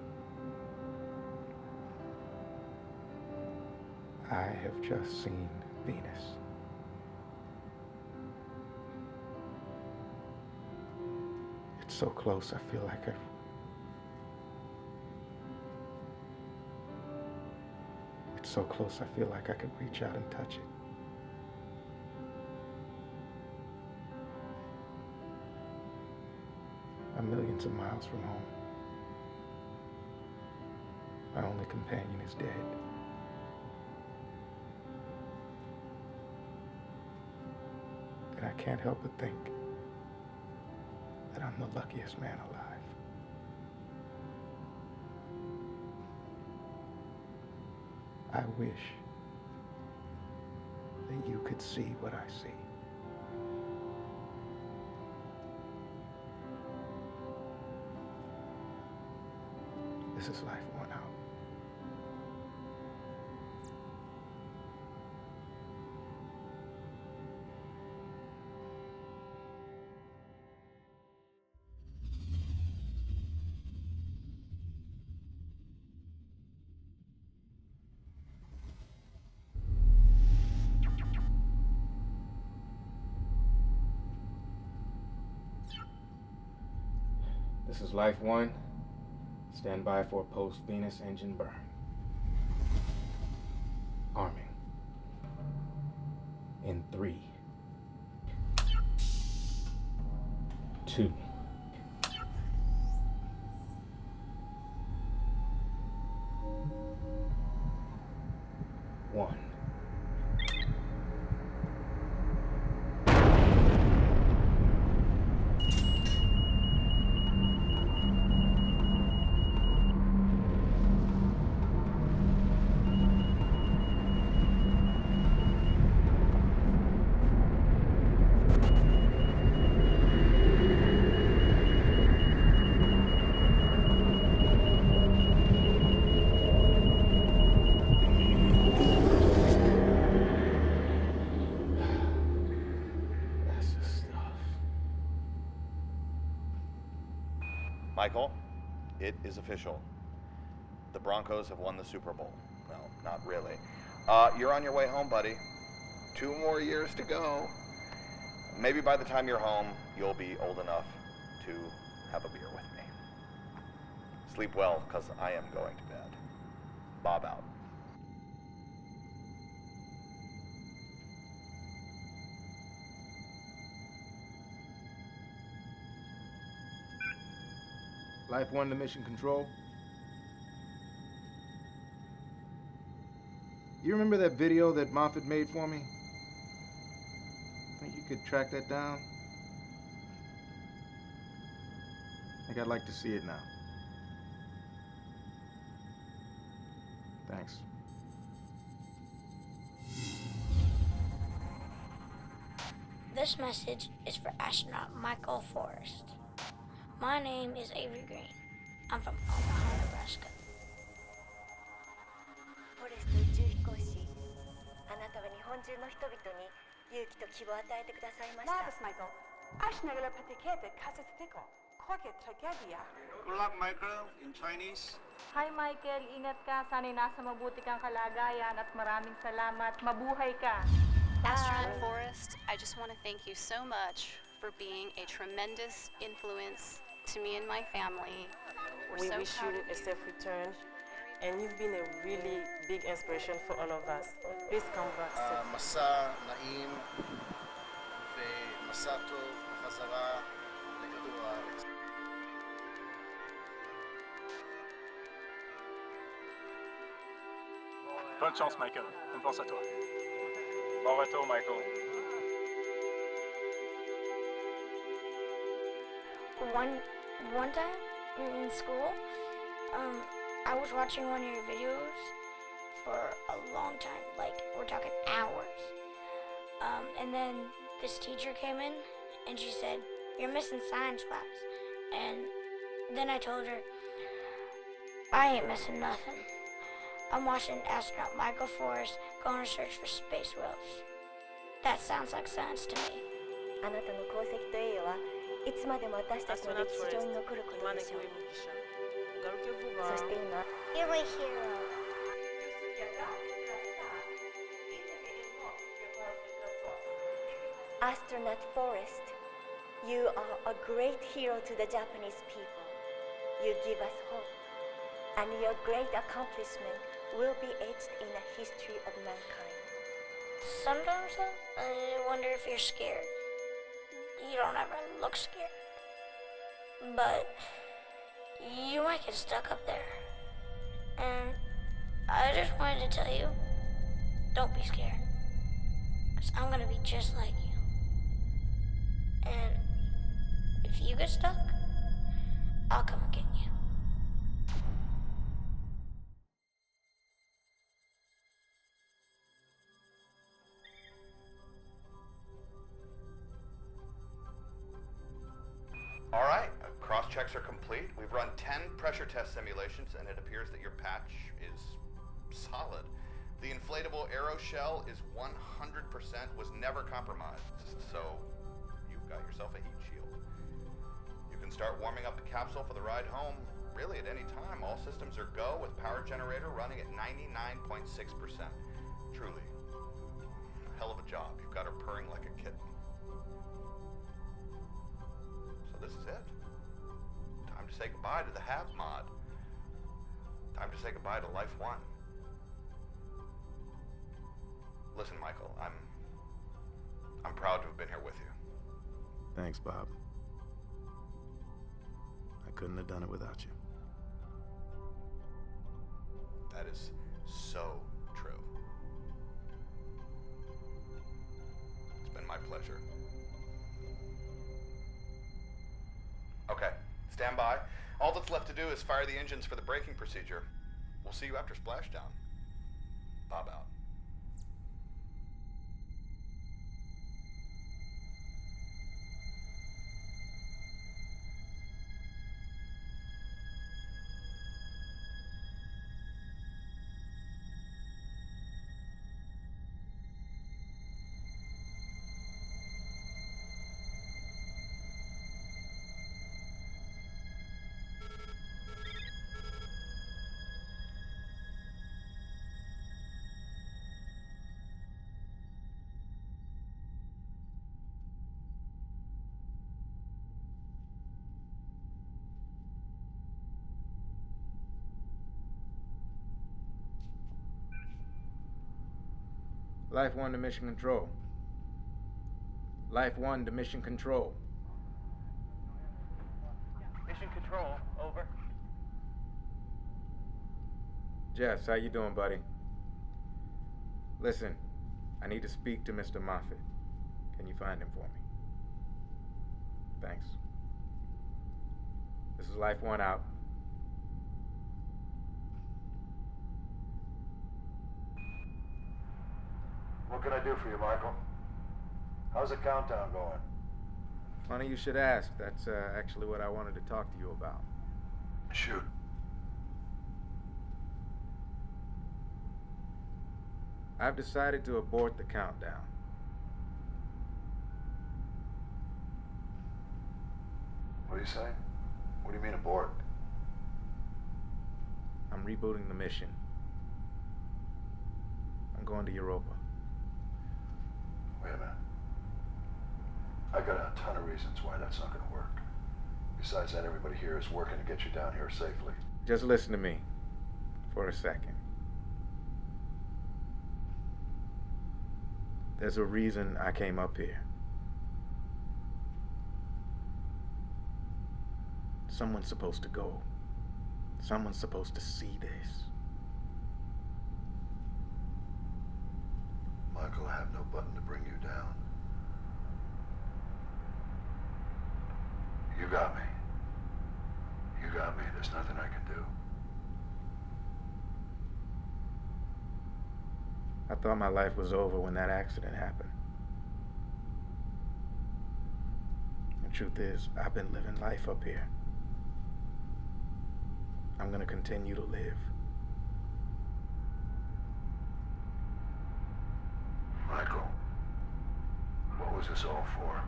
I have just seen Venus. It's so close, I feel like It's so close, I feel like I could reach out and touch it. I'm millions of miles from home. My only companion is dead. And I can't help but think that I'm the luckiest man alive. I wish that you could see what I see. This is Life One out. This is Life One. Stand by for a post-Venus engine burn. Arming. In 3, 2, 1. Michael, it is official. The Broncos have won the Super Bowl. No, not really. You're on your way home, buddy. 2 more years to go. Maybe by the time you're home, you'll be old enough to have a beer with me. Sleep well, because I am going to bed. Bob out. Life One to Mission Control. You remember that video that Moffat made for me? Think you could track that down? I think I'd like to see it now. Thanks. This message is for astronaut Michael Forrest. My name is Avery Green. I'm from Omaha, Nebraska. フォレスト宇宙飛行士、あなたは日本中の人々に勇気と希望を与えてくださいました。Labas, Michael. Ashnagala patikete kasistiko. Koke tragedia. Good luck, Michael, in Chinese. Hi, Michael. Ingat ka. Sana'y nasa mabuti kang kalagayan at maraming salamat. Mabuhay ka. Astronaut Forrest, I just want to thank you so much for being a tremendous influence to me and my family. We wish you a safe return, and you've been a really big inspiration for all of us. Please come back soon. מסע נעים ומסע טוב בחזרה לכדור הארץ. Bonne chance, Michael. On pense à toi. Bon retour, Michael. One time in school, I was watching one of your videos for a long time, like we're talking hours. And then this teacher came in and she said, "You're missing science class." And then I told her, "I ain't missing nothing. I'm watching astronaut Michael Forrest go on a search for space whales." That sounds like science to me. あなたの功績と栄誉はいつまでも私たちの歴史上に残ることでしょう。そして今、You're my hero. Astronaut Forrest, you are a great hero to the Japanese people. You give us hope, and your great accomplishment will be etched in the history of mankind. Sometimes I wonder if you're scared. You don't ever look scared. But you might get stuck up there. And I just wanted to tell you, don't be scared. 'Cause I'm gonna be just like you. And if you get stuck, I'll come and get you. All right, cross-checks are complete. We've run 10 pressure test simulations, and it appears that your patch is solid. The inflatable aero shell is 100%, was never compromised, so you've got yourself a heat shield. You can start warming up the capsule for the ride home, really at any time. All systems are go, with power generator running at 99.6%. Truly, hell of a job. You've got her purring like a kitten. So this is it. Time to say goodbye to the Have mod. Time to say goodbye to Life One. Listen, Michael, I'm proud to have been here with you. Thanks, Bob. I couldn't have done it without you. That is so true. It's been my pleasure. Okay, stand by. All that's left to do is fire the engines for the braking procedure. We'll see you after splashdown. Bob out. Life 1 to mission control. Life 1 to mission control. Mission control, over. Jess, how you doing, buddy? Listen, I need to speak to Mr. Moffat. Can you find him for me? Thanks. This is Life 1 out. What can I do for you, Michael? How's the countdown going? Funny you should ask. That's actually what I wanted to talk to you about. Shoot. I've decided to abort the countdown. What are you saying? What do you mean abort? I'm rebooting the mission. I'm going to Europa. Wait a minute. I got a ton of reasons why that's not gonna work. Besides that, everybody here is working to get you down here safely. Just listen to me for a second. There's a reason I came up here. Someone's supposed to go. Someone's supposed to see this. Michael, I have no button to bring you down. You got me. You got me. There's nothing I can do. I thought my life was over when that accident happened. The truth is, I've been living life up here. I'm gonna continue to live. Michael, what was this all for?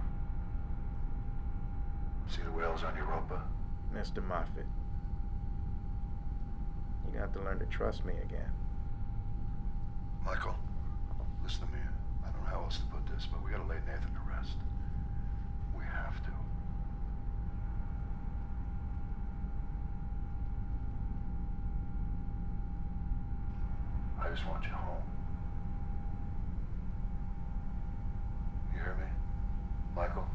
whales on Europa? Mr. Moffat, you got to learn to trust me again. Michael, listen to me. I don't know how else to put this, but we gotta lay Nathan to rest. We have to. I just want you home. You hear me? Michael?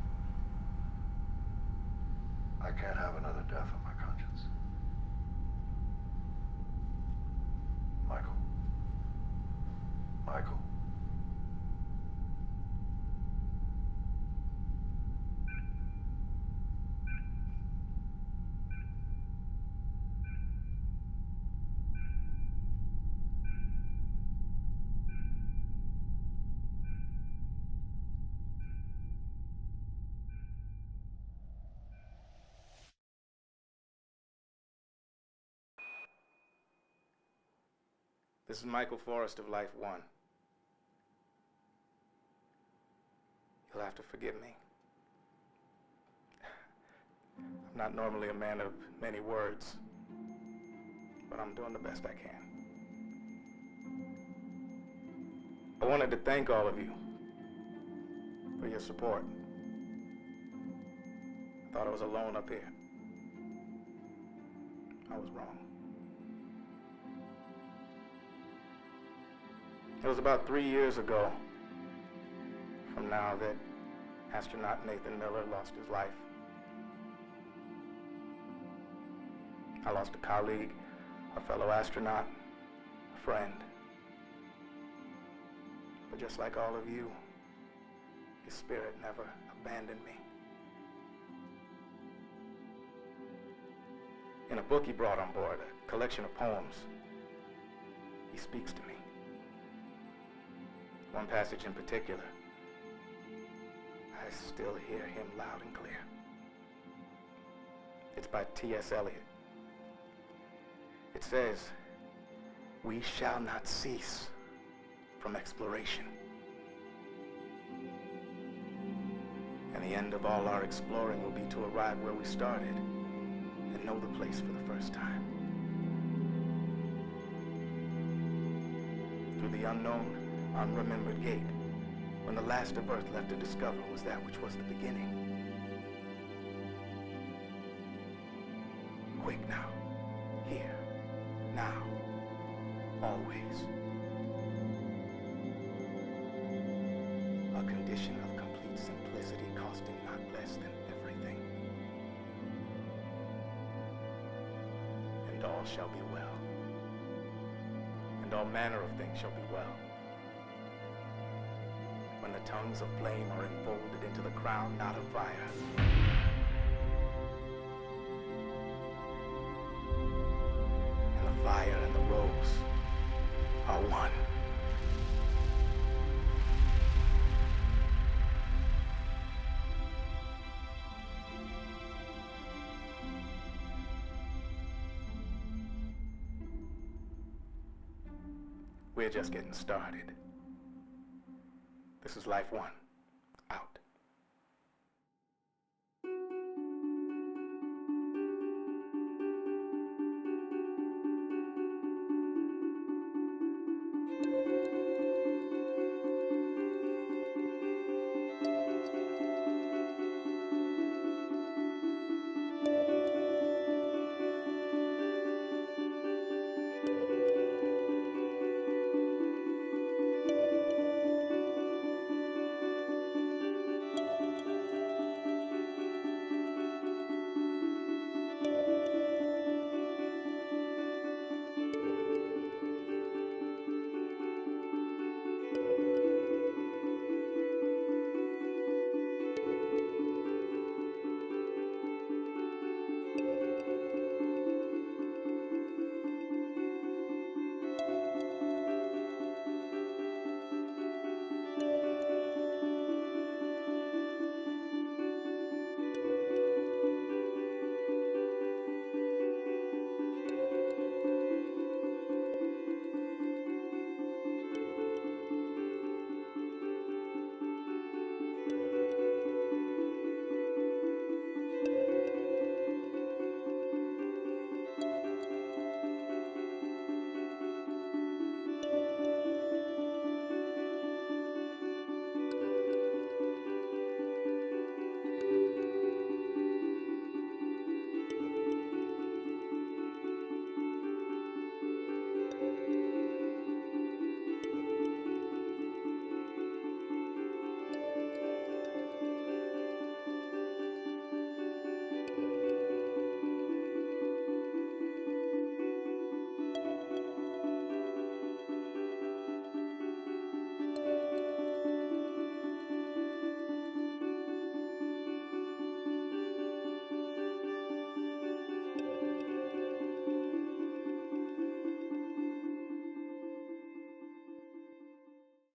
I can't have another death on my conscience. Michael. Michael. This is Michael Forrest of Life One. You'll have to forgive me. I'm not normally a man of many words, but I'm doing the best I can. I wanted to thank all of you for your support. I thought I was alone up here. I was wrong. It was about 3 years ago from now that astronaut Nathan Miller lost his life. I lost a colleague, a fellow astronaut, a friend. But just like all of you, his spirit never abandoned me. In a book he brought on board, a collection of poems, he speaks to me. One passage in particular, I still hear him loud and clear. It's by T.S. Eliot. It says, "We shall not cease from exploration. And the end of all our exploring will be to arrive where we started and know the place for the first time. Through the unknown, unremembered gate, when the last of Earth left to discover was that which was the beginning. Quick now, here, now, always. A condition of complete simplicity costing not less than everything. And all shall be well. And all manner of things shall be well. When the tongues of flame are enfolded into the crown, not of fire. And the fire and the rose are one. We're just getting started. This is Life One.